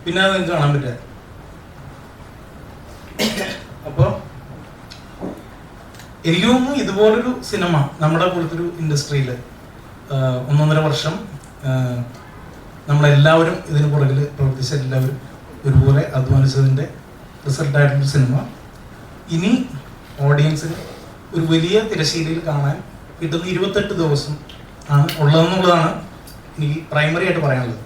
പിന്നെ അത് നിങ്ങൾക്ക് കാണാൻ പറ്റുക. അപ്പോൾ എനിക്ക് തോന്നുന്നു ഇതുപോലൊരു സിനിമ നമ്മുടെ പോലത്തെ ഒരു ഇൻഡസ്ട്രിയിൽ 1.5 വർഷം നമ്മളെല്ലാവരും ഇതിന് പുറകിൽ പ്രവർത്തിച്ച എല്ലാവരും ഒരുപോലെ അധ്വാനിച്ചതിൻ്റെ റിസൾട്ടായിട്ടുള്ള സിനിമ ഇനി ഓഡിയൻസിന് ഒരു വലിയ തിരശ്ശീലയിൽ കാണാൻ കിട്ടുന്ന 28 ദിവസം ആണ് ഉള്ളതെന്നുള്ളതാണ് എനിക്ക് പ്രൈമറി ആയിട്ട് പറയാനുള്ളത്.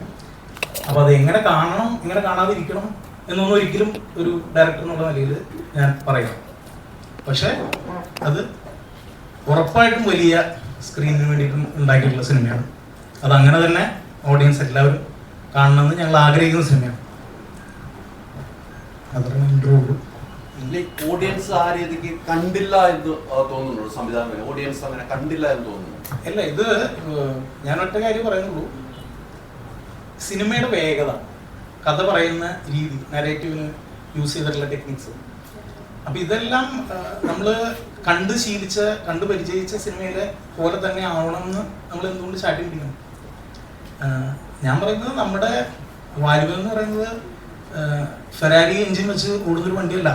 അപ്പോൾ അത് എങ്ങനെ കാണണം, എങ്ങനെ കാണാതിരിക്കണം എന്നൊന്നും ഒരിക്കലും ഒരു ഡയറക്ടർ എന്നുള്ള നിലയിൽ ഞാൻ പറയാം. പക്ഷേ അത് ഉറപ്പായിട്ടും വലിയ സ്ക്രീനിന് വേണ്ടിയിട്ടും ഉണ്ടാക്കിയിട്ടുള്ള സിനിമയാണ്. അതങ്ങനെ തന്നെ ഓഡിയൻസ് എല്ലാവരും കാണണമെന്ന് ഞങ്ങൾ ആഗ്രഹിക്കുന്ന സിനിമയാണ്. അതാണ് ഇൻട്രോഡ്. ഓഡിയൻസ് ആ രീതിക്ക് കണ്ടില്ല എന്ന് തോന്നുന്നു. സംവിധാനം ഓഡിയൻസ് അങ്ങനെ കണ്ടില്ല എന്ന് തോന്നുന്നു. അല്ല, ഇത് ഞാൻ ഒറ്റ കാര്യം പറയുന്നുള്ളൂ. സിനിമയുടെ വേഗത, കഥ പറയുന്ന രീതി, നരേറ്റീവിന് യൂസ് ചെയ്തിട്ടുള്ള ടെക്നിക്സ്, അപ്പൊ ഇതെല്ലാം നമ്മൾ കണ്ട് ശീലിച്ച, കണ്ട് പരിചയിച്ച സിനിമയിലെ പോലെ തന്നെ ആവണമെന്ന് നമ്മൾ എന്തുകൊണ്ട് ചാട്ടി പിടിക്കണം? ഞാൻ പറയുന്നത് നമ്മുടെ വാല്യൂ എന്ന് പറയുന്നത് ഫെരാരി എഞ്ചിൻ വെച്ച് ഓടുന്നൊരു വണ്ടിയല്ല.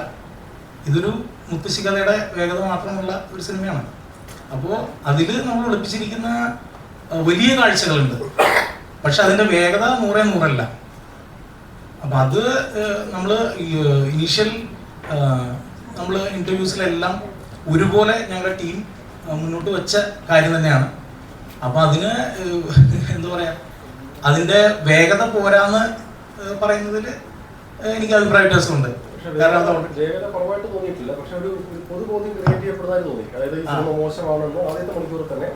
ഇതൊരു മുത്തശ്ശി കഥയുടെ വേഗത മാത്രമുള്ള ഒരു സിനിമയാണ്. അപ്പോൾ അതിൽ നമ്മൾ ഒളിപ്പിച്ചിരിക്കുന്ന വലിയ കാഴ്ചകളുണ്ട്. പക്ഷെ അതിൻ്റെ വേഗത 100% അപ്പം അത് നമ്മൾ ഇനീഷ്യൽ നമ്മൾ ഇൻ്റർവ്യൂസിലെല്ലാം ഒരുപോലെ ഞങ്ങളുടെ ടീം മുന്നോട്ട് വെച്ച കാര്യം തന്നെയാണ്. അപ്പം അതിന് എന്താ പറയുക, അതിൻ്റെ വേഗത പോരാന്ന് പറയുന്നതിൽ എനിക്ക് അഭിപ്രായ വ്യത്യാസമുണ്ട്. വേഗത കുറവായിട്ട് തോന്നിയിട്ടില്ല, പക്ഷെ ഒരു പൊതുബോധ്യം ക്രിയേറ്റ് ചെയ്യപ്പെടുന്നതായി തോന്നി. അതായത് ഈ സിനിമ മോശമാണെന്ന് ആദ്യത്തെ മണിക്കൂറിൽ തന്നെ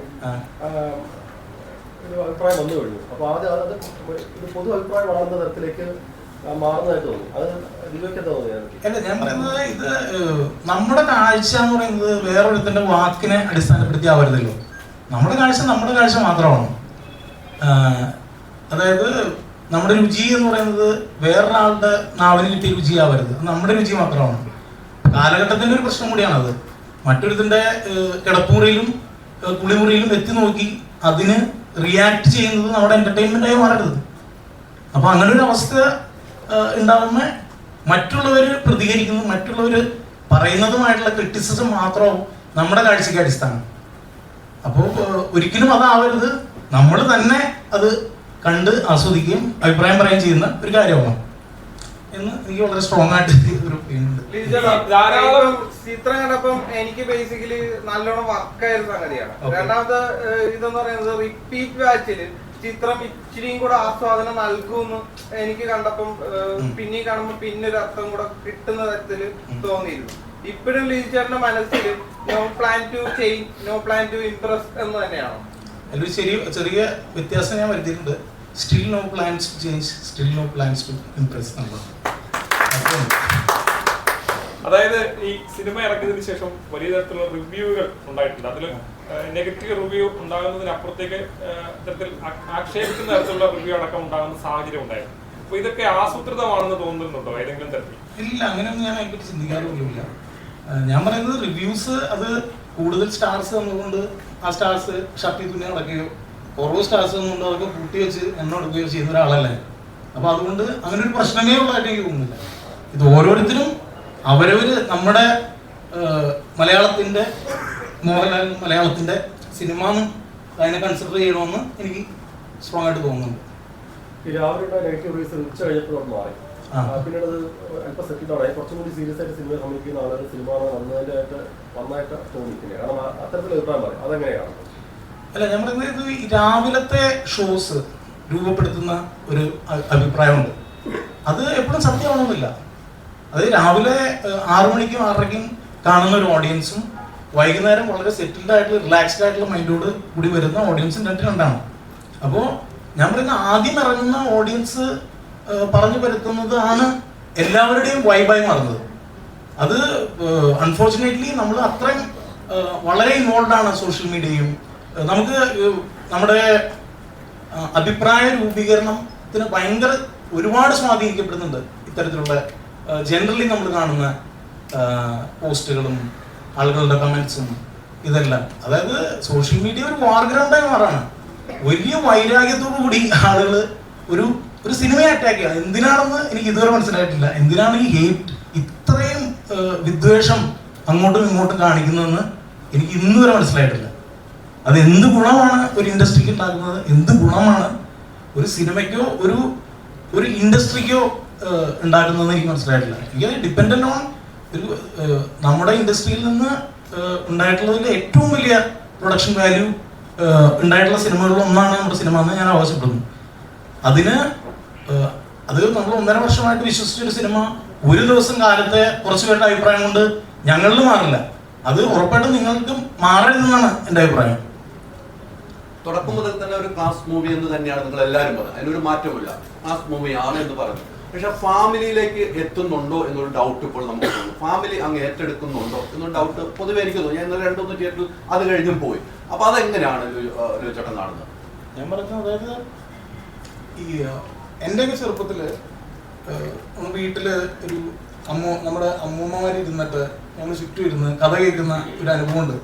ഒരു അഭിപ്രായം വന്നു കഴിഞ്ഞു. അപ്പോൾ ആദ്യം അത് ഒരു പൊതു അഭിപ്രായമാണെന്ന തരത്തിലേക്ക് മാറുന്നതായിട്ട് തോന്നി. അത് ഇതിലേക്ക് എന്താ തോന്നിയത്? അല്ല, ഞാൻ പറയുന്നത് ഇത് നമ്മുടെ കാഴ്ച എന്ന് പറയുന്നത് വേറൊരുത്തിന്റെ വാക്കിനെ അടിസ്ഥാനപ്പെടുത്തി ആവരുതല്ലോ. നമ്മുടെ കാഴ്ച മാത്രമാണ്. അതായത് നമ്മുടെ രുചി എന്ന് പറയുന്നത് വേറൊരാളുടെ നാവിന് കിട്ടിയ രുചിയാവരുത്. നമ്മുടെ രുചി മാത്രമാണ്. കാലഘട്ടത്തിന്റെ ഒരു പ്രശ്നം കൂടിയാണത്. മറ്റൊരുത്തിന്റെ കിടപ്പുമുറിയിലും കുളിമുറിയിലും എത്തി നോക്കി അതിന് റിയാക്ട് ചെയ്യുന്നത് നമ്മുടെ എന്റർടൈൻമെന്റായി മാറരുത്. അപ്പൊ അങ്ങനെ ഒരു അവസ്ഥ ഉണ്ടാവുന്ന മറ്റുള്ളവർ പ്രതികരിക്കുന്നത്, മറ്റുള്ളവർ പറയുന്നതുമായിട്ടുള്ള ക്രിറ്റിസിസം മാത്രമാവും നമ്മുടെ കാഴ്ചയ്ക്ക് അടിസ്ഥാനം. അപ്പോൾ ഒരിക്കലും അതാവരുത്. നമ്മൾ തന്നെ അത് കണ്ട് ആസ്വദിക്കുകയും അഭിപ്രായം പറയുകയും ചെയ്യുന്ന ഒരു കാര്യമാണ് എന്ന് എനിക്ക് വളരെ സ്ട്രോങ് ആയിട്ട് ഒരു ധാരാളം ചിത്രം കണ്ടപ്പം എനിക്ക് ബേസിക്കലി നല്ലോണം വർക്കായിരുന്ന സംഗതിയാണ്. രണ്ടാമത്തെ ഇതെന്ന് പറയുന്നത് റിപ്പീറ്റ് വാച്ചില് ചിത്രം ഇച്ചിരിയും കൂടെ ആസ്വാദനം നൽകുമെന്ന് എനിക്ക് കണ്ടപ്പം പിന്നെയും കാണുമ്പോൾ പിന്നെ ഒരു അർത്ഥം കൂടെ കിട്ടുന്ന തരത്തിൽ തോന്നിയിരുന്നു. ഇപ്പോഴും ലിജുചേട്ടന്റെ മനസ്സിൽ no plan to change, no plan to impress എന്ന് തന്നെയാണോ? അതിലൊരു ചെറിയ വ്യത്യാസം ഞാൻ വരുത്തിയിട്ടുണ്ട്. Still no plans to change, still no plans to impress എന്നുള്ളത്. അതായത് ഈ സിനിമ ഇറക്കിയതിനു ശേഷം വലിയ തരത്തിലുള്ള റിവ്യൂകൾ ഉണ്ടായിട്ടുണ്ട്. അതിൽ നെഗറ്റീവ് റിവ്യൂ ഉണ്ടാകുന്നതിനപ്പുറത്തേക്ക് ഇത്തരത്തിൽ ആക്ഷേപിക്കുന്ന തരത്തിലുള്ള റിവ്യൂ അടക്കം ഉണ്ടാകുന്ന സാഹചര്യം ഉണ്ടായിരുന്നു. അപ്പൊ ഇതൊക്കെ ആസൂത്രിതമാണെന്ന് തോന്നുന്നുണ്ടോ ഏതെങ്കിലും തരത്തിൽ? ഇല്ല, അങ്ങനെയൊന്നും ഞാൻ അതിനെപ്പറ്റി ചിന്തിക്കാറുമില്ല. ഞാൻ പറയുന്നത് റിവ്യൂസ് അത് കൂടുതൽ സ്റ്റാർസ് തന്നുകൊണ്ട് ആ സ്റ്റാർസ് ഷർട്ടി തുന്നി നടക്കുകയോ കുറവ് സ്റ്റാർസ് തന്നുകൊണ്ട് അതൊക്കെ കൂട്ടി വെച്ച് എണ്ണ എടുക്കുകയോ ചെയ്യുന്ന ഒരാളല്ലേ. അപ്പൊ അതുകൊണ്ട് അങ്ങനെ ഒരു പ്രശ്നമേ ഉള്ളതായിട്ട് എനിക്ക് തോന്നുന്നില്ല. ഇത് ഓരോരുത്തരും അവരവര് നമ്മുടെ മലയാളത്തിന്റെ മോഹൻലാൽ മലയാളത്തിന്റെ സിനിമ അതിനെ കൺസിഡർ ചെയ്യണമെന്ന് എനിക്ക് സ്ട്രോങ് ആയിട്ട് തോന്നുന്നുണ്ട്. രാവിലെ നെഗറ്റീവ് റിവ്യൂസ് ഉച്ച കഴിഞ്ഞപ്പോൾ മാറി, പിന്നീട് അത് അല്പം സെറ്റിൽഡായി കുറച്ചും കൂടി സീരിയസ് ആയിട്ട് സിനിമ സമീപിക്കുന്ന ആളുകൾ സിനിമ നന്നായിട്ട് തോന്നിക്കുന്നത്. കാരണം അത്തരത്തിൽ അഭിപ്രായം പറയും. അതെങ്ങനെയാണ്? അല്ല, ഞാൻ പറയുന്നത് ഇത് രാവിലത്തെ ഷോസ് രൂപപ്പെടുത്തുന്ന ഒരു അഭിപ്രായമുണ്ട്. അത് എപ്പോഴും സത്യമാണെന്നില്ല. അത് രാവിലെ 6 മണിക്കും 6:30ക്കും കാണുന്ന ഒരു ഓഡിയൻസും വൈകുന്നേരം വളരെ സെറ്റിൽഡ് ആയിട്ടുള്ള റിലാക്സ്ഡ് ആയിട്ടുള്ള മൈൻഡോട് കൂടി വരുന്ന ഓഡിയൻസും രണ്ടാണ്. അപ്പോൾ ഞാൻ പറയുന്ന ആദ്യം ഇറങ്ങുന്ന ഓഡിയൻസ് പറഞ്ഞു പരത്തുന്നത് ആണ് എല്ലാവരുടെയും വൈബായി മാറുന്നത്. അത് അൺഫോർച്ചുനേറ്റ്ലി നമ്മൾ അത്രയും വളരെ ഇൻവോൾവ് ആണ് സോഷ്യൽ മീഡിയയും. നമുക്ക് നമ്മുടെ അഭിപ്രായ രൂപീകരണത്തിന് ഭയങ്കര ഒരുപാട് സ്വാധീനിക്കപ്പെടുന്നുണ്ട് ഇത്തരത്തിലുള്ള ജനറലി നമ്മൾ കാണുന്ന പോസ്റ്റുകളും ആളുകളുടെ കമന്റ്സും ഇതെല്ലാം. അതായത് സോഷ്യൽ മീഡിയ ഒരു വാർ ഗ്രൗണ്ടായി മാറാണ്. വലിയ വൈരാഗ്യത്തോടു കൂടി ആളുകൾ ഒരു ഒരു സിനിമയെ അറ്റാക്ക് ചെയ്യുക എന്തിനാണെന്ന് എനിക്ക് ഇതുവരെ മനസ്സിലായിട്ടില്ല. എന്തിനാണ് ഈ ഹേറ്റ്, ഇത്രയും വിദ്വേഷം അങ്ങോട്ടും ഇങ്ങോട്ടും കാണിക്കുന്നതെന്ന് എനിക്ക് ഇന്ന് വരെ മനസ്സിലായിട്ടില്ല. അത് എന്ത് ഗുണമാണ് ഒരു ഇൻഡസ്ട്രിക്ക് ഉണ്ടാക്കുന്നത്, എന്ത് ഗുണമാണ് ഒരു സിനിമയ്ക്കോ ഒരു ഇൻഡസ്ട്രിക്കോ ഉണ്ടാക്കുന്നതെന്ന് എനിക്ക് മനസ്സിലായിട്ടില്ല. എനിക്ക് ഡിപ്പെൻഡൻ്റ് ഓൺ ഒരു നമ്മുടെ ഇൻഡസ്ട്രിയിൽ നിന്ന് ഉണ്ടായിട്ടുള്ളതിൽ ഏറ്റവും വലിയ പ്രൊഡക്ഷൻ വാല്യൂ ഉണ്ടായിട്ടുള്ള സിനിമകളിൽ ഒന്നാണ് നമ്മുടെ സിനിമ എന്ന് ഞാൻ അവകാശപ്പെടുന്നു. അത് നമ്മൾ 1.5 വർഷമായിട്ട് വിശ്വസിച്ചൊരു സിനിമ ഒരു ദിവസം കാലത്തെ കുറച്ച് പേരുടെ അഭിപ്രായം കൊണ്ട് ഞങ്ങളിൽ മാറില്ല. അത് ഉറപ്പായിട്ടും നിങ്ങൾക്ക് മാറരുതെന്നാണ് എൻ്റെ അഭിപ്രായം. തുടക്കം മുതൽ തന്നെ ഒരു ക്ലാസ് മൂവി എന്ന് തന്നെയാണ് നിങ്ങൾ എല്ലാവരും പറഞ്ഞത്. അതിനൊരു മാറ്റമില്ല, ക്ലാസ് മൂവി ആണ് എന്ന് പറഞ്ഞു. പക്ഷെ ഫാമിലിയിലേക്ക് എത്തുന്നുണ്ടോ എന്നൊരു ഡൗട്ട് ഇപ്പോൾ നമുക്ക് തോന്നുന്നു. ഫാമിലി അങ്ങ് ഏറ്റെടുക്കുന്നുണ്ടോ എന്നൊരു ഡൗട്ട് പൊതുവെ എനിക്ക് തോന്നുന്നു. ഞാൻ ഇന്നലെ 2-3 തിയേറ്ററിൽ അത് കഴിഞ്ഞും പോയി. അപ്പൊ അതെങ്ങനെയാണ് ചേട്ടൻ കാണുന്നത്? ഞാൻ പറഞ്ഞത്, അതായത് ഈ എൻ്റെയൊക്കെ ചെറുപ്പത്തിൽ വീട്ടില് ഒരു നമ്മുടെ അമ്മൂമ്മമാര് ഇരുന്നിട്ട് ഞങ്ങൾ ചുറ്റും ഇരുന്ന് കഥ കേൾക്കുന്ന ഒരു അനുഭവമുണ്ട്.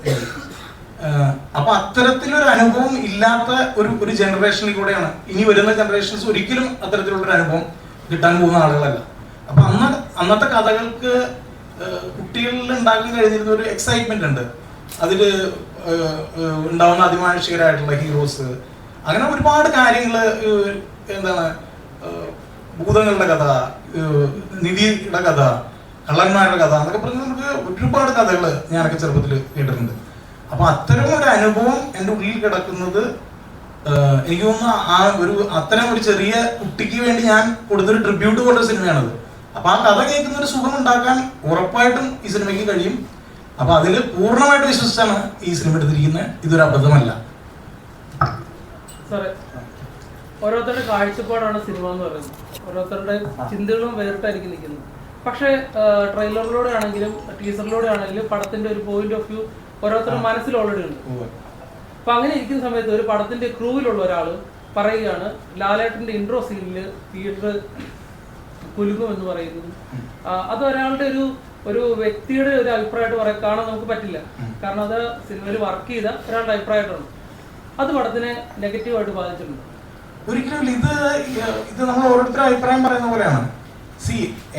അപ്പൊ അത്തരത്തിലൊരു അനുഭവം ഇല്ലാത്ത ഒരു ജനറേഷനിൽ കൂടെയാണ് ഇനി വരുന്ന ജനറേഷൻസ് ഒരിക്കലും അത്തരത്തിലുള്ളൊരു അനുഭവം കിട്ടാൻ പോകുന്ന ആളുകളല്ല. അപ്പൊ അന്നത്തെ കഥകൾക്ക് കുട്ടികളിൽ ഉണ്ടാക്കാൻ കഴിഞ്ഞിരുന്ന ഒരു എക്സൈറ്റ്മെന്റ് ഉണ്ട്. അതില് ഉണ്ടാവുന്ന അതിമാനുഷികരായിട്ടുള്ള ഹീറോസ്, അങ്ങനെ ഒരുപാട് കാര്യങ്ങള്, എന്താണ് ഭൂതങ്ങളുടെ കഥ, നിധിയുടെ കഥ, കള്ളന്മാരുടെ കഥ എന്നൊക്കെ പറഞ്ഞ് നമുക്ക് ഒരുപാട് കഥകൾ ഞാനൊക്കെ ചെറുപ്പത്തിൽ കേട്ടിട്ടുണ്ട്. അപ്പൊ അത്തരം ഒരു അനുഭവം എൻ്റെ ഉള്ളിൽ കിടക്കുന്നത് എനിക്ക് തോന്നുന്നു അത്തരം ഒരു ചെറിയ കുട്ടിക്ക് വേണ്ടി ഞാൻ കൊടുത്തൊരു ട്രിബ്യൂട്ട് കൊണ്ടൊരു സിനിമയാണത്. അപ്പൊ ആ കഥ കേൾക്കുന്ന ഒരു സുഖം ഉണ്ടാക്കാൻ ഉറപ്പായിട്ടും ഈ സിനിമയ്ക്ക് കഴിയും. അപ്പൊ അതിൽ പൂർണ്ണമായിട്ട് വിശ്വസിച്ചാണ് ഈ സിനിമ എടുത്തിരിക്കുന്നത്. ഇതൊരു അബദ്ധമല്ല. സാറേ, ഓരോരുത്തരുടെ കാഴ്ചപ്പാടാണ് സിനിമ എന്ന് പറയുന്നത്. ഓരോരുത്തരുടെ ചിന്തകളും വേറിട്ടായിരിക്കും നിൽക്കുന്നത്. പക്ഷേ ട്രെയിലറിലൂടെ ആണെങ്കിലും ടീസറിലൂടെ ആണെങ്കിലും പടത്തിന്റെ ഒരു പോയിന്റ് ഓഫ് വ്യൂ ഓരോരുത്തരുടെ മനസ്സിൽ ഓൾറെഡി ഉണ്ട്. അപ്പൊ അങ്ങനെ ഇരിക്കുന്ന സമയത്ത് ഒരു പടത്തിന്റെ ക്രൂവിലുള്ള ഒരാൾ പറയുകയാണ് ലാലേട്ടന്റെ ഇൻട്രോ സീനില് തിയേറ്റർ കുലുങ്ങും എന്ന് പറയുന്നത്. അത് ഒരാളുടെ ഒരു വ്യക്തിയുടെ ഒരു അഭിപ്രായമായിട്ട് കാണാൻ നമുക്ക് പറ്റില്ല. കാരണം അത് സിനിമയിൽ വർക്ക് ചെയ്ത ഒരാളുടെ അഭിപ്രായമായിട്ടാണ്. അത് പടത്തിനെ നെഗറ്റീവായിട്ട് ബാധിച്ചിട്ടുണ്ട്. ഒരിക്കലും ഇത് നമ്മൾ ഓരോരുത്തരും അഭിപ്രായം പറയുന്ന പോലെയാണ്.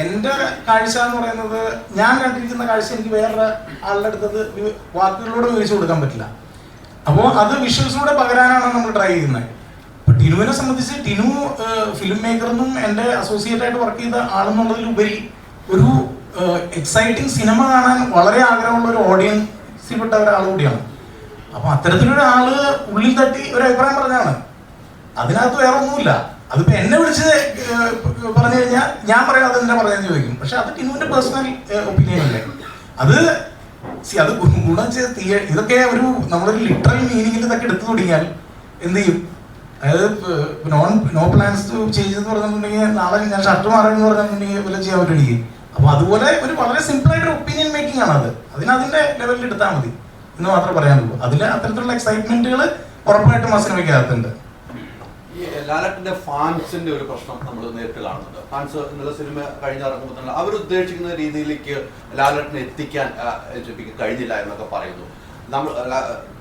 എന്റെ കാഴ്ച എന്ന് പറയുന്നത്, ഞാൻ കണ്ടിരിക്കുന്ന കാഴ്ച എനിക്ക് വേറെ ആളുടെ അടുത്തത് വാക്കുകളിലൂടെ വിവരിച്ചു കൊടുക്കാൻ പറ്റില്ല. അപ്പോൾ അത് വിഷ്വൽസിലൂടെ പകരാനാണ് നമ്മൾ ട്രൈ ചെയ്യുന്നത്. ഇപ്പൊ ടിനുവിനെ സംബന്ധിച്ച് ടിനു ഫിലിം മേക്കറെന്നും എൻ്റെ അസോസിയേറ്റ് ആയിട്ട് വർക്ക് ചെയ്ത ആളെന്നുള്ളതിലുപരി ഒരു എക്സൈറ്റിംഗ് സിനിമ കാണാൻ വളരെ ആഗ്രഹമുള്ള ഒരു ഓഡിയൻസിൽപ്പെട്ട ഒരാൾ കൂടിയാണ്. അപ്പൊ അത്തരത്തിലൊരാള് ഉള്ളിൽ തട്ടി ഒരു അഭിപ്രായം പറഞ്ഞാണ്. അതിനകത്ത് വേറെ ഒന്നുമില്ല. അതിപ്പോ എന്നെ വിളിച്ച് പറഞ്ഞു കഴിഞ്ഞാൽ ഞാൻ പറയാം അതെന്താ പറയാന്ന് ചോദിക്കും. പക്ഷെ അത് ടിനുവിന്റെ പേഴ്സണൽ ഒപ്പീനിയൻ അല്ലേ. അത് ഗുണം ഇതൊക്കെ നമ്മളൊരു ലിറ്ററൽ മീനിങ്ങിൽ ഇതൊക്കെ എടുത്തു തുടങ്ങിയാൽ എന്ത് ചെയ്യും? അതായത് നോ പ്ലാൻസ് ചേഞ്ച് എന്ന് പറഞ്ഞിട്ടുണ്ടെങ്കിൽ നാളെ ഞാൻ ഷർട്ട് മാറാന്ന് പറഞ്ഞിട്ടുണ്ടെങ്കിൽ വല്ല ചെയ്യാൻ പറ്റുമെങ്കിൽ. അപ്പൊ അതുപോലെ ഒരു വളരെ സിമ്പിൾ ആയിട്ട് ഒപ്പീനിയൻ മേക്കിംഗ് ആണ് അത്. അതിന്റെ ലെവലിൽ എടുത്താൽ മതി എന്ന് മാത്രമേ പറയാനുള്ളൂ. അതിൽ അത്തരത്തിലുള്ള എക്സൈറ്റ്മെന്റുകൾ ഉറപ്പായിട്ടും ആ സിനിമയ്ക്കകത്തുണ്ട്. ഈ ലാലേട്ടന്റെ ഫാൻസിന്റെ ഒരു പ്രശ്നം നമ്മൾ നേരിട്ട് കാണുന്നുണ്ട്. ഫാൻസ് എന്നുള്ള സിനിമ കഴിഞ്ഞിറങ്ങുമ്പോൾ തന്നെ അവർ ഉദ്ദേശിക്കുന്ന രീതിയിലേക്ക് ലാലേട്ടനെ എത്തിക്കാൻ കഴിഞ്ഞില്ല എന്നൊക്കെ പറയുന്നു. നമ്മൾ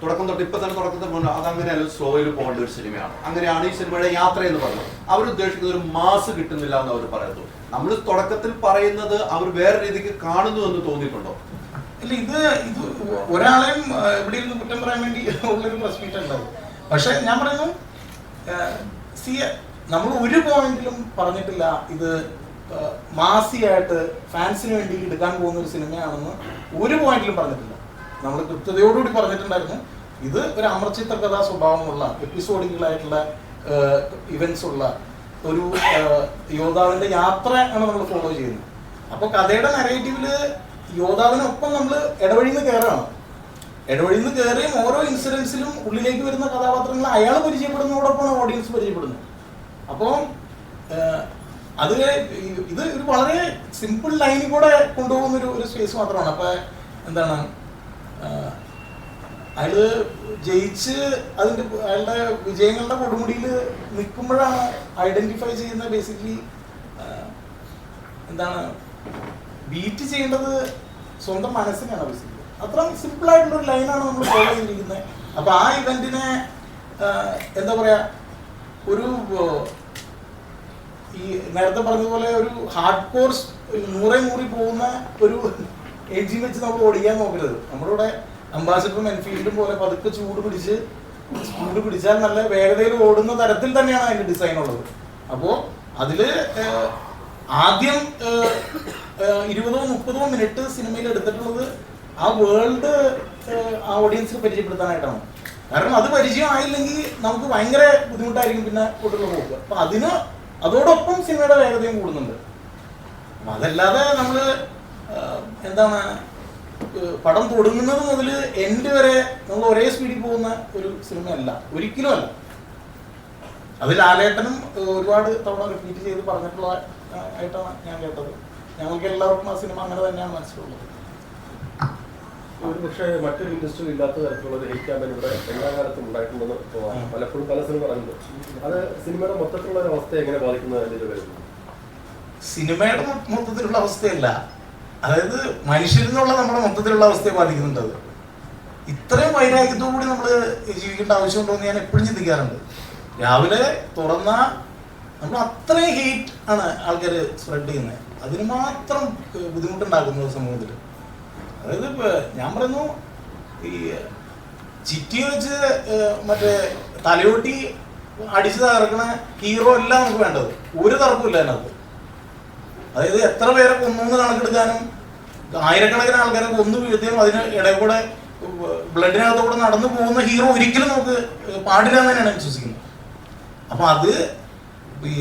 തുടക്കം തൊട്ട് ഇപ്പൊ തന്നെ തുടക്കത്തിൽ പോകുന്നത് അതങ്ങനെയല്ല, സ്ലോയിൽ പോകേണ്ട ഒരു സിനിമയാണ്. അങ്ങനെയാണ് ഈ സിനിമയുടെ യാത്ര എന്ന് പറയുന്നത്. അവർ ഉദ്ദേശിക്കുന്ന ഒരു മാസ് കിട്ടുന്നില്ല എന്ന് അവർ പറയുന്നു. നമ്മൾ തുടക്കത്തിൽ പറയുന്നത് അവർ വേറെ രീതിക്ക് കാണുന്നു എന്ന് തോന്നിയിട്ടുണ്ടോ? ഇല്ല, ഇത് ഒരാളെയും ഇവിടെ ഇരുന്ന് കുറ്റം പറയാൻ വേണ്ടി ഉള്ളൊരു പ്രസ് മീറ്റ് ഉണ്ടാവും. പക്ഷെ ഞാൻ പറയുന്നു, നമ്മൾ ഒരു പോയിന്റിലും പറഞ്ഞിട്ടില്ല ഇത് മാസിയായിട്ട് ഫാൻസിന് വേണ്ടി എടുക്കാൻ പോകുന്ന ഒരു സിനിമയാണെന്ന് ഒരു പോയിന്റിലും പറഞ്ഞിട്ടില്ല. നമ്മൾ കൃത്യതയോടുകൂടി പറഞ്ഞിട്ടുണ്ടായിരുന്നു ഇത് ഒരു അമർച്ചിത്ര കഥാ സ്വഭാവമുള്ള എപ്പിസോഡികളായിട്ടുള്ള ഇവന്റ്സ് ഉള്ള ഒരു യോദ്ധാവിന്റെ യാത്ര ആണ് നമ്മൾ ഫോളോ ചെയ്യുന്നത്. അപ്പോൾ കഥയുടെ നരേറ്റീവില് യോദ്ധാവിനൊപ്പം നമ്മൾ ഇടവഴിന്ന് കയറാണ്. ഇടവഴിന്ന് കയറിയും ഓരോ ഇൻസിഡൻസിലും ഉള്ളിലേക്ക് വരുന്ന കഥാപാത്രങ്ങൾ അയാൾ പരിചയപ്പെടുന്നതോടൊപ്പമാണ് ഓഡിയൻസ് പരിചയപ്പെടുന്നത്. അപ്പോൾ ഇത് ഒരു വളരെ സിമ്പിൾ ലൈനിൽ കൂടെ കൊണ്ടുപോകുന്ന ഒരു സ്പേസ് മാത്രമാണ്. അപ്പൊ എന്താണ്, അയാള് ജയിച്ച് അയാളുടെ വിജയങ്ങളുടെ കൊടുമുടിയിൽ നിൽക്കുമ്പോഴാണ് ഐഡന്റിഫൈ ചെയ്യുന്ന ബേസിക്കലി എന്താണ് ബീറ്റ് ചെയ്യേണ്ടത് സ്വന്തം മനസ്സിനാണ് ബേസിക്കലി. അത്ര സിമ്പിൾ ആയിട്ടുള്ള ഒരു ലൈനാണ് നമ്മൾ ഫോളോ ചെയ്തിരിക്കുന്നത്. അപ്പൊ ആ ഇവന്റിനെ എന്താ പറയാ, ഒരു ഈ നേരത്തെ പറഞ്ഞതുപോലെ ഒരു ഹാർഡ് കോഴ്സ് 100 പോകുന്ന ഒരു എഡ്ജി വെച്ച് നമ്മൾ ഓടിക്കാൻ നോക്കരുത്. നമ്മളിവിടെ അംബാസിഡറും എൻഫീൽഡും പോലെ പതുക്കെ ചൂട് പിടിച്ചാൽ നല്ല വേഗതയിൽ ഓടുന്ന തരത്തിൽ തന്നെയാണ് അതിന്റെ ഡിസൈൻ ഉള്ളത്. അപ്പോൾ അതില് ആദ്യം 20-30 മിനിറ്റ് സിനിമയിൽ എടുത്തിട്ടുള്ളത് ആ വേൾഡ് ആ ഓഡിയൻസിന് പരിചയപ്പെടുത്താനായിട്ടാണ്. കാരണം അത് പരിചയമായില്ലെങ്കിൽ നമുക്ക് ഭയങ്കര ബുദ്ധിമുട്ടായിരിക്കും പിന്നെ കൂട്ടുള്ള പോക്ക്. അപ്പൊ അതോടൊപ്പം സിനിമയുടെ വേഗതയും കൂടുന്നുണ്ട്. അപ്പൊ അതല്ലാതെ നമ്മള് എന്താണ് പടം തുടങ്ങുന്നത് മുതൽ എൻഡ് വരെ നമ്മൾ ഒരേ സ്പീഡിൽ പോകുന്ന ഒരു സിനിമയല്ല, ഒരിക്കലും അല്ല. അത് ലാലേട്ടനും ഒരുപാട് തവണ റിപ്പീറ്റ് ചെയ്ത് പറഞ്ഞിട്ടുള്ള ആയിട്ടാണ് ഞാൻ കേട്ടത്. ഞങ്ങൾക്ക് എല്ലാവർക്കും ആ സിനിമ അങ്ങനെ തന്നെയാണ് മനസ്സിലുള്ളത്. ഒരു പക്ഷേ മറ്റൊരു ഇൻഡസ്ട്രി ഇല്ലാത്ത തരത്തിലുള്ള ഒരു ഹെയ്റ്റ് ക്യാമ്പയിൻ ഇവിടെ എല്ലാ കാലത്തും ഉണ്ടായിട്ടുണ്ടെന്ന് പലപ്പോഴും പല സിനിമ പറയുന്നത്. അത് സിനിമയുടെ മൊത്തത്തിലുള്ള ഒരു അവസ്ഥയെ എങ്ങനെ ബാധിക്കുന്നതിന്റെ വരുന്നു? സിനിമയുടെ മൊത്തത്തിലുള്ള അവസ്ഥയല്ല, അതായത് മനുഷ്യരിന്നുള്ള നമ്മുടെ മൊത്തത്തിലുള്ള അവസ്ഥയെ ബാധിക്കുന്നുണ്ട്. അത് ഇത്രയും വൈരാഗ്യത്തോടുകൂടി നമ്മൾ ജീവിക്കേണ്ട ആവശ്യമുണ്ടോ എന്ന് ഞാൻ എപ്പോഴും ചിന്തിക്കാറുണ്ട്. രാവിലെ തുറന്ന നമ്മൾ അത്രയും ഹെയ്റ്റ് ആണ് ആൾക്കാർ സ്പ്രെഡ് ചെയ്യുന്നത്. അതിന് മാത്രം ബുദ്ധിമുട്ടുണ്ടാക്കുന്നത് സമൂഹത്തിൽ. അതായത് ഞാൻ പറയുന്നു, ഈ ചിറ്റി വെച്ച് മറ്റേ തലയോട്ടി അടിച്ച് തകർക്കണ ഹീറോ എല്ലാം നമുക്ക് വേണ്ടത്. ഒരു തർക്കമില്ല അതിനകത്ത്. അതായത് എത്ര പേരെ കൊന്നു കണക്കെടുക്കാനും ആയിരക്കണക്കിന് ആൾക്കാരെ കൊന്നു വീഴ്ത്തിയും അതിന് ഇടയിൽ കൂടെ ബ്ലഡിനകത്തൂടെ നടന്നു പോകുന്ന ഹീറോ ഒരിക്കലും നമുക്ക് പാടില്ല എന്ന് തന്നെയാണ് വിശ്വസിക്കുന്നത്. അപ്പൊ അത് ഈ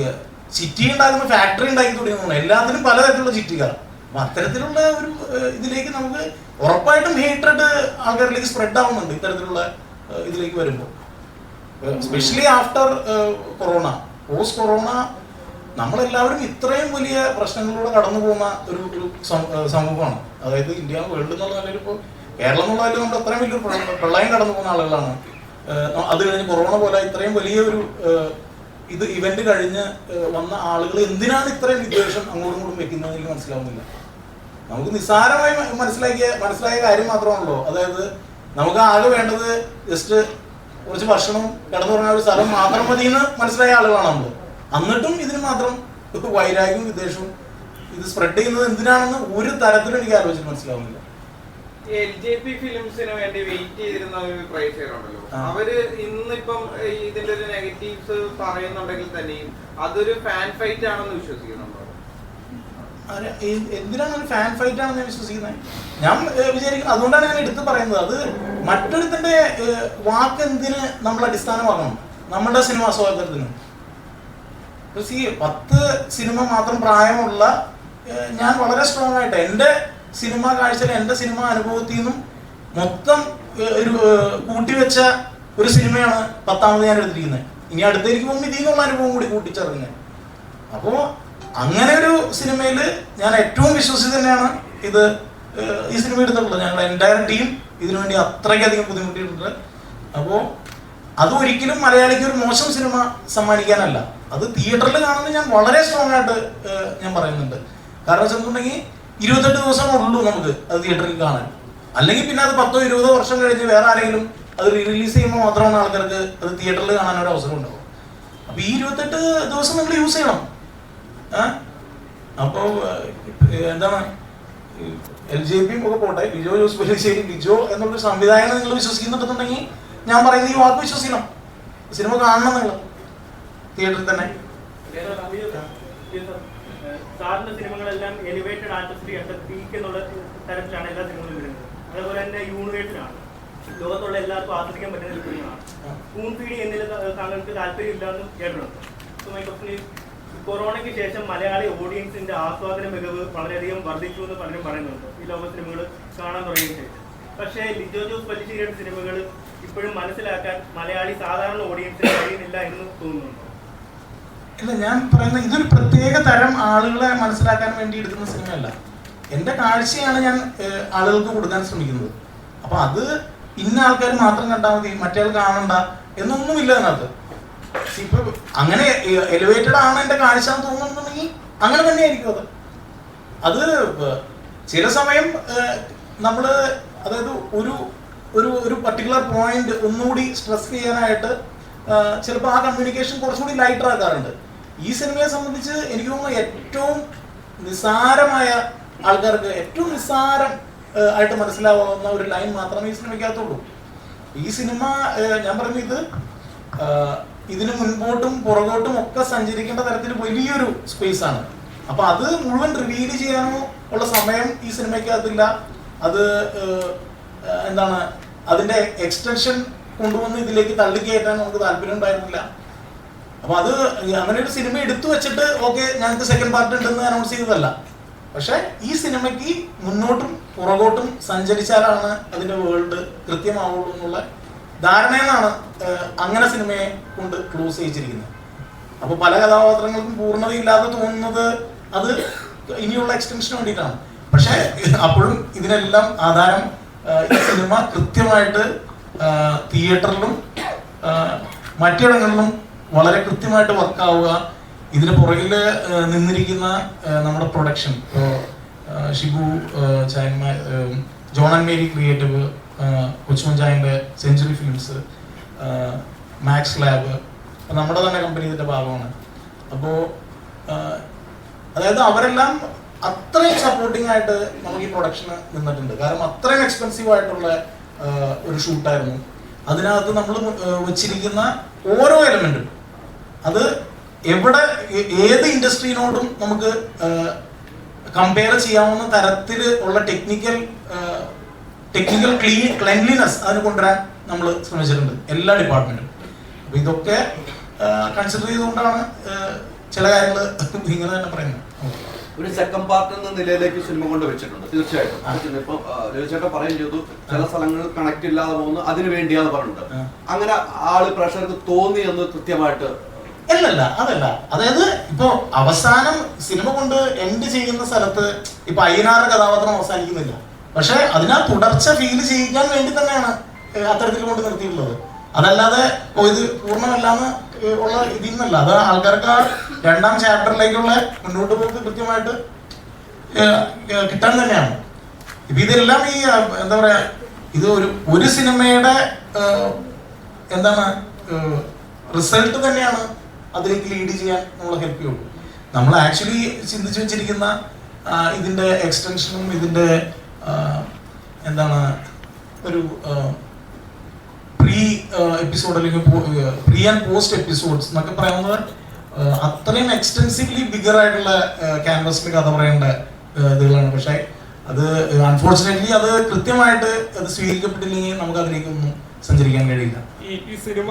ചിറ്റി ഉണ്ടാക്കുന്ന ഫാക്ടറി ഉണ്ടാക്കി തുടങ്ങുന്നു. എല്ലാത്തിനും പലതരത്തിലുള്ള ചിറ്റിക്കാർ. അപ്പൊ അത്തരത്തിലുള്ള ഒരു ഇതിലേക്ക് നമുക്ക് ഉറപ്പായിട്ടും ഹേറ്റഡ് ആൾക്കാരിലേക്ക് സ്പ്രെഡ് ആവുന്നുണ്ട് ഇത്തരത്തിലുള്ള ഇതിലേക്ക് വരുമ്പോൾ. Specially after corona, post corona നമ്മളെല്ലാവരും ഇത്രയും വലിയ പ്രശ്നങ്ങളിലൂടെ കടന്നു പോകുന്ന ഒരു സമൂഹമാണ്. അതായത് ഇന്ത്യ വേൾഡ് എന്നുള്ള നിലയിൽ ഇപ്പോൾ കേരളം എന്നുള്ളതിൽ നമ്മൾ അത്രയും വലിയൊരു പ്രളയം കടന്നു പോകുന്ന ആളുകളാണ്. അത് കഴിഞ്ഞ് കൊറോണ പോലെ ഇത്രയും വലിയ ഒരു ഇവന്റ് കഴിഞ്ഞ് വന്ന ആളുകൾ എന്തിനാണ് ഇത്രയും വിദ്വേഷം അങ്ങോട്ടും ഇങ്ങോട്ടും വെക്കുന്നത് എനിക്ക് മനസ്സിലാവുന്നില്ല. നമുക്ക് നിസ്സാരമായി മനസ്സിലായ കാര്യം മാത്രമാണല്ലോ. അതായത് നമുക്ക് ആകെ വേണ്ടത് ജസ്റ്റ് കുറച്ച് ഭക്ഷണവും കിടന്നുറങ്ങാൻ ഒരു സ്ഥലം മാത്രം മതി എന്ന് മനസ്സിലായ ആളുകളാണ് നമ്മൾ. എന്നിട്ടും ഇതിന് മാത്രം വൈരാഗ്യവും വിദ്വേഷവും ഇത് സ്പ്രെഡ് ചെയ്യുന്നത് എന്തിനാണെന്ന് ഒരു തരത്തിലും എനിക്ക് ആലോചിച്ച് മനസ്സിലാവുന്നില്ല. LJP ഫിലിംസിന് വേണ്ടി വെയിറ്റ് ചെയ്തിരുന്ന ഒരു പ്രേക്ഷകരുണ്ടല്ലോ, അവര് ഇന്നിപ്പം ഇതിന്റെ ഒരു നെഗറ്റീവ്സ് പറയുന്നുണ്ടെങ്കിൽ തന്നെയും അതൊരു ഫാൻ ഫൈറ്റ് ആണെന്ന് വിശ്വസിക്കുന്നുണ്ടോ? എന്തിനാണ് ഒരു ഫാൻ ഫൈറ്റ് ആണെന്ന് ഞാൻ വിശ്വസിക്കുന്നത്? ഞാൻ വിചാരിക്കുന്നത്, അതുകൊണ്ടാണ് ഞാൻ എടുത്ത് പറയുന്നത്, അത് മറ്റൊരുത്തിന്റെ വാക്ക് എന്തിന് നമ്മൾ അടിസ്ഥാനമാക്കണം നമ്മുടെ സിനിമാ സ്വാതന്ത്ര്യത്തിന്. 10 സിനിമ മാത്രം പ്രായമുള്ള ഞാൻ വളരെ സ്ട്രോങ് ആയിട്ട് എൻ്റെ സിനിമ കാഴ്ചയിൽ എൻ്റെ സിനിമ അനുഭവത്തിൽ നിന്നും മൊത്തം ഒരു കൂട്ടിവെച്ച ഒരു സിനിമയാണ് 10ാമത് ഞാൻ എടുത്തിരിക്കുന്നത്. ഇനി അടുത്തേക്ക് പോകുമ്പോൾ ഇതിൽ നിന്നുള്ള അനുഭവം കൂടി കൂട്ടിച്ചേർക്കുന്നത്. അപ്പോൾ അങ്ങനെ ഒരു സിനിമയിൽ ഞാൻ ഏറ്റവും വിശ്വസിച്ച് തന്നെയാണ് ഈ സിനിമ എടുത്തിട്ടുള്ളത്. ഞങ്ങളുടെ എൻ്റയർ ടീം ഇതിനുവേണ്ടി അത്രയ്ക്കധികം ബുദ്ധിമുട്ടിയിട്ടുണ്ട്. അപ്പോൾ അതൊരിക്കലും മലയാളിക്ക് ഒരു മോശം സിനിമ സമ്മാനിക്കാനല്ല, അത് തിയേറ്ററിൽ കാണുന്നത് ഞാൻ വളരെ സ്ട്രോങ് ആയിട്ട് ഞാൻ പറയുന്നുണ്ട്. കാരണം വെച്ചിട്ടുണ്ടെങ്കിൽ 28 ദിവസം ഉള്ളൂ നമുക്ക് അത് തിയേറ്ററിൽ കാണാൻ. അല്ലെങ്കിൽ പിന്നെ അത് 10-20 വർഷം കഴിഞ്ഞ് വേറെ ആരെങ്കിലും അത് റിലീസ് ചെയ്യുമ്പോൾ മാത്രമാണ് ആൾക്കാർക്ക് അത് തിയേറ്ററിൽ കാണാൻ ഒരു അവസരം ഉണ്ടാവും. അപ്പൊ ഈ 28 ദിവസം നിങ്ങൾ യൂസ് ചെയ്യണം. അപ്പോൾ എന്താണ് LJP ഒക്കെ പോട്ടെ, ലിജോ ജോസ് പെല്ലിശ്ശേരി, ലിജോ എന്നുള്ളൊരു സംവിധായകനെ നിങ്ങൾ വിശ്വസിക്കുന്നുണ്ടെന്നുണ്ടെങ്കിൽ ഞാൻ പറയുന്നത് ഈ വാക്ക് വിശ്വസിക്കണം. സിനിമ കാണണം നിങ്ങൾ തിയേറ്ററിൽ തന്നെ. സാറിന്റെ സിനിമകളെല്ലാം എലിവേറ്റഡ് ആർട്ടിസ്റ്റ് അറ്റ് പീക്ക് എന്നുള്ള തരത്തിലാണ് എല്ലാ സിനിമകളും വരുന്നത്. അതേപോലെ തന്നെ യൂണിവേഴ്സിലാണ് ലോകത്തുള്ള എല്ലാവർക്കും ആസ്വദിക്കാൻ പറ്റുന്ന സിനിമകളാണ്. സ്പൂൺ ഫീഡ് എന്നതിൽ താങ്കൾക്ക് താല്പര്യം ഇല്ലാന്ന് കേട്ടിട്ടുണ്ട്. സോ മൈ ക്വസ്റ്റൻ ഈസ്, കൊറോണയ്ക്ക് ശേഷം മലയാളി ഓഡിയൻസിന്റെ ആസ്വാദന മികവ് വളരെയധികം വർദ്ധിച്ചു എന്ന് പലരും പറയുന്നുണ്ട് ഈ ലോക സിനിമകൾ കാണാൻ തുടങ്ങിയ ശേഷം. പക്ഷേ ലിജോ ജോസ് പെല്ലിശ്ശേരിയുടെ സിനിമകൾ ഇപ്പോഴും മനസ്സിലാക്കാൻ മലയാളി സാധാരണ ഓഡിയൻസിന് കഴിയുന്നില്ല എന്ന് തോന്നുന്നുണ്ടോ? ഇല്ല, ഞാൻ പറയുന്ന ഇതൊരു പ്രത്യേക തരം ആളുകളെ മനസ്സിലാക്കാൻ വേണ്ടി എടുക്കുന്ന സിനിമയല്ല. എൻ്റെ കാഴ്ചയാണ് ഞാൻ ആളുകൾക്ക് കൊടുക്കാൻ ശ്രമിക്കുന്നത്. അപ്പൊ അത് ഇന്ന ആൾക്കാർ മാത്രം കണ്ടാൽ മതി, മറ്റേ ആൾ കാണണ്ട എന്നൊന്നുമില്ല അതിനകത്ത്. ഇപ്പൊ അങ്ങനെ എലിവേറ്റഡ് ആണ് എൻ്റെ കാഴ്ച എന്ന് തോന്നുന്നുണ്ടെങ്കിൽ അങ്ങനെ തന്നെയായിരിക്കും അത്. ചില സമയം നമ്മൾ അതായത് ഒരു പർട്ടിക്കുലർ പോയിന്റ് ഒന്നുകൂടി സ്ട്രെസ് ചെയ്യാനായിട്ട് ചിലപ്പോൾ ആ കമ്മ്യൂണിക്കേഷൻ കുറച്ചുകൂടി ലൈറ്റർ ആക്കാറുണ്ട്. ഈ സിനിമയെ സംബന്ധിച്ച് എനിക്ക് തോന്നുന്നു ഏറ്റവും നിസ്സാരമായ ആൾക്കാർക്ക് ഏറ്റവും നിസ്സാരം ആയിട്ട് മനസ്സിലാവുന്ന ഒരു ലൈൻ മാത്രമേ ഈ സിനിമയ്ക്കകത്തുള്ളൂ. ഈ സിനിമ ഞാൻ പറഞ്ഞു ഇത് ഇതിന് മുൻപോട്ടും പുറകോട്ടും ഒക്കെ സഞ്ചരിക്കേണ്ട തരത്തിൽ വലിയൊരു സ്പേസ് ആണ്. അപ്പൊ അത് മുഴുവൻ റിവീൽ ചെയ്യാനോ ഉള്ള സമയം ഈ സിനിമയ്ക്കകത്തില്ല. അത് എന്താണ് അതിന്റെ എക്സ്റ്റൻഷൻ കൊണ്ടുവന്ന് ഇതിലേക്ക് തള്ളിക്കയറ്റാൻ നമുക്ക് താല്പര്യം ഉണ്ടായിരുന്നില്ല. അപ്പൊ അത് അങ്ങനെ ഒരു സിനിമ എടുത്തു വെച്ചിട്ട് ഓക്കെ ഞങ്ങൾക്ക് സെക്കൻഡ് പാർട്ട് ഉണ്ടെന്ന് അനൗൺസ് ചെയ്തതല്ല. പക്ഷെ ഈ സിനിമയ്ക്ക് മുന്നോട്ടും പുറകോട്ടും സഞ്ചരിച്ചാലാണ് അതിന്റെ വേൾഡ് കൃത്യമാവുള്ളൂ എന്നുള്ള ധാരണയെന്നാണ് അങ്ങനെ സിനിമയെ കൊണ്ട് ക്ലോസ് ചെയ്യിച്ചിരിക്കുന്നത്. അപ്പൊ പല കഥാപാത്രങ്ങൾക്കും പൂർണ്ണതയില്ലാതെ തോന്നുന്നത് അത് ഇനിയുള്ള എക്സ്റ്റൻഷന് വേണ്ടിയിട്ടാണ്. പക്ഷെ അപ്പോഴും ഇതിനെല്ലാം ആധാരം ഈ സിനിമ കൃത്യമായിട്ട് തിയേറ്ററിലും മറ്റിടങ്ങളിലും വളരെ കൃത്യമായിട്ട് വർക്കാവുക, ഇതിന് പുറകിൽ നിന്നിരിക്കുന്ന നമ്മുടെ പ്രൊഡക്ഷൻ, ഷിബു ചായന്മാ, ജോൺ ആൻഡ് മേരി ക്രിയേറ്റീവ്, കൊച്ചുമഞ്ചായൻ്റെ സെഞ്ചുറി ഫിലിംസ്, മാക്സ് ലാബ്, നമ്മുടെ തന്നെ കമ്പനി ഇതിൻ്റെ ഭാഗമാണ്. അപ്പോൾ അതായത് അവരെല്ലാം അത്രയും സപ്പോർട്ടിംഗ് ആയിട്ട് നമുക്ക് ഈ പ്രൊഡക്ഷന് നിന്നിട്ടുണ്ട്. കാരണം അത്രയും എക്സ്പെൻസീവ് ആയിട്ടുള്ള ഒരു ഷൂട്ടായിരുന്നു. അതിനകത്ത് നമ്മൾ വെച്ചിരിക്കുന്ന ഓരോ എലമെന്റും അത് എവിടെ ഏത് ഇൻഡസ്ട്രീനോടും നമുക്ക് കമ്പയർ ചെയ്യാവുന്ന തരത്തിൽ ഉള്ള ടെക്നിക്കൽ ക്ലെൻലിനെസ് അതിന് കൊണ്ടുവരാൻ നമ്മൾ ശ്രമിച്ചിട്ടുണ്ട് എല്ലാ ഡിപ്പാർട്ട്മെന്റും. അപ്പൊ ഇതൊക്കെ കൺസിഡർ ചെയ്തുകൊണ്ടാണ് ചില കാര്യങ്ങൾ ഇങ്ങനെ തന്നെ പറയുന്നത്. ഒരു സെക്കൻഡ് പാർട്ട് എന്ന നിലയിലേക്ക് സിനിമ കൊണ്ട് വെച്ചിട്ടുണ്ട് തീർച്ചയായിട്ടും. ഇപ്പൊ രവിചേട്ടൻ പറയുകയും ചെയ്തു ചില സ്ഥലങ്ങളിൽ കണക്ട് ഇല്ലാതെ പോകുന്നു, അതിന് വേണ്ടിയാന്ന് പറഞ്ഞിട്ടുണ്ട്. അങ്ങനെ ആള് പ്രേക്ഷകർക്ക് തോന്നി എന്ന് കൃത്യമായിട്ട് അല്ലല്ല, അതല്ല. അതായത് ഇപ്പൊ അവസാനം സിനിമ കൊണ്ട് എൻഡ് ചെയ്യുന്ന സ്ഥലത്ത് ഇപ്പൊ അയ്യനാറ് കഥാപാത്രം അവസാനിക്കുന്നില്ല. പക്ഷെ അതിനാ തുടർച്ച ഫീൽ ചെയ്യിക്കാൻ വേണ്ടി തന്നെയാണ് അത്തരത്തിൽ കൊണ്ട് നിർത്തിയിട്ടുള്ളത്. അതല്ലാതെ ഇത് പൂർണ്ണമല്ലാന്ന് ഉള്ള ഇതിൽ നിന്നല്ല. അത് ആൾക്കാർക്ക് രണ്ടാം ചാപ്റ്ററിലേക്കുള്ള മുന്നോട്ട് പോക്ക് കൃത്യമായിട്ട് കിട്ടാൻ തന്നെയാണ്. ഇപ്പൊ ഇതെല്ലാം ഈ എന്താ പറയാ, ഇത് ഒരു സിനിമയുടെ എന്താണ് റിസൾട്ട് തന്നെയാണ് അതിലേക്ക് ലീഡ് ചെയ്യാൻ നമ്മളെ ഹെൽപ്പ് ചെയ്യുള്ളൂ. നമ്മൾ ആക്ച്വലി ചിന്തിച്ചു വെച്ചിരിക്കുന്ന ഇതിന്റെ എക്സ്റ്റൻഷനും ഇതിന്റെ എന്താണ് ഒരു പ്രീ എപ്പിസോഡ് അല്ലെങ്കിൽ പ്രീ ആൻഡ് പോസ്റ്റ് എപ്പിസോഡ്സ് എന്നൊക്കെ പറയുന്നത് അത്രയും എക്സ്റ്റെൻസീവ്ലി ബിഗർ ആയിട്ടുള്ള ക്യാൻവസിൽ കഥ പറയേണ്ട ഇതുകളാണ്. പക്ഷെ അത് അൺഫോർച്ചുനേറ്റ്ലി അത് കൃത്യമായിട്ട് അത് സ്വീകരിക്കപ്പെട്ടില്ലെങ്കിൽ നമുക്ക് അതിലേക്കൊന്നും സഞ്ചരിക്കാൻ കഴിയില്ല. ഈ സിനിമ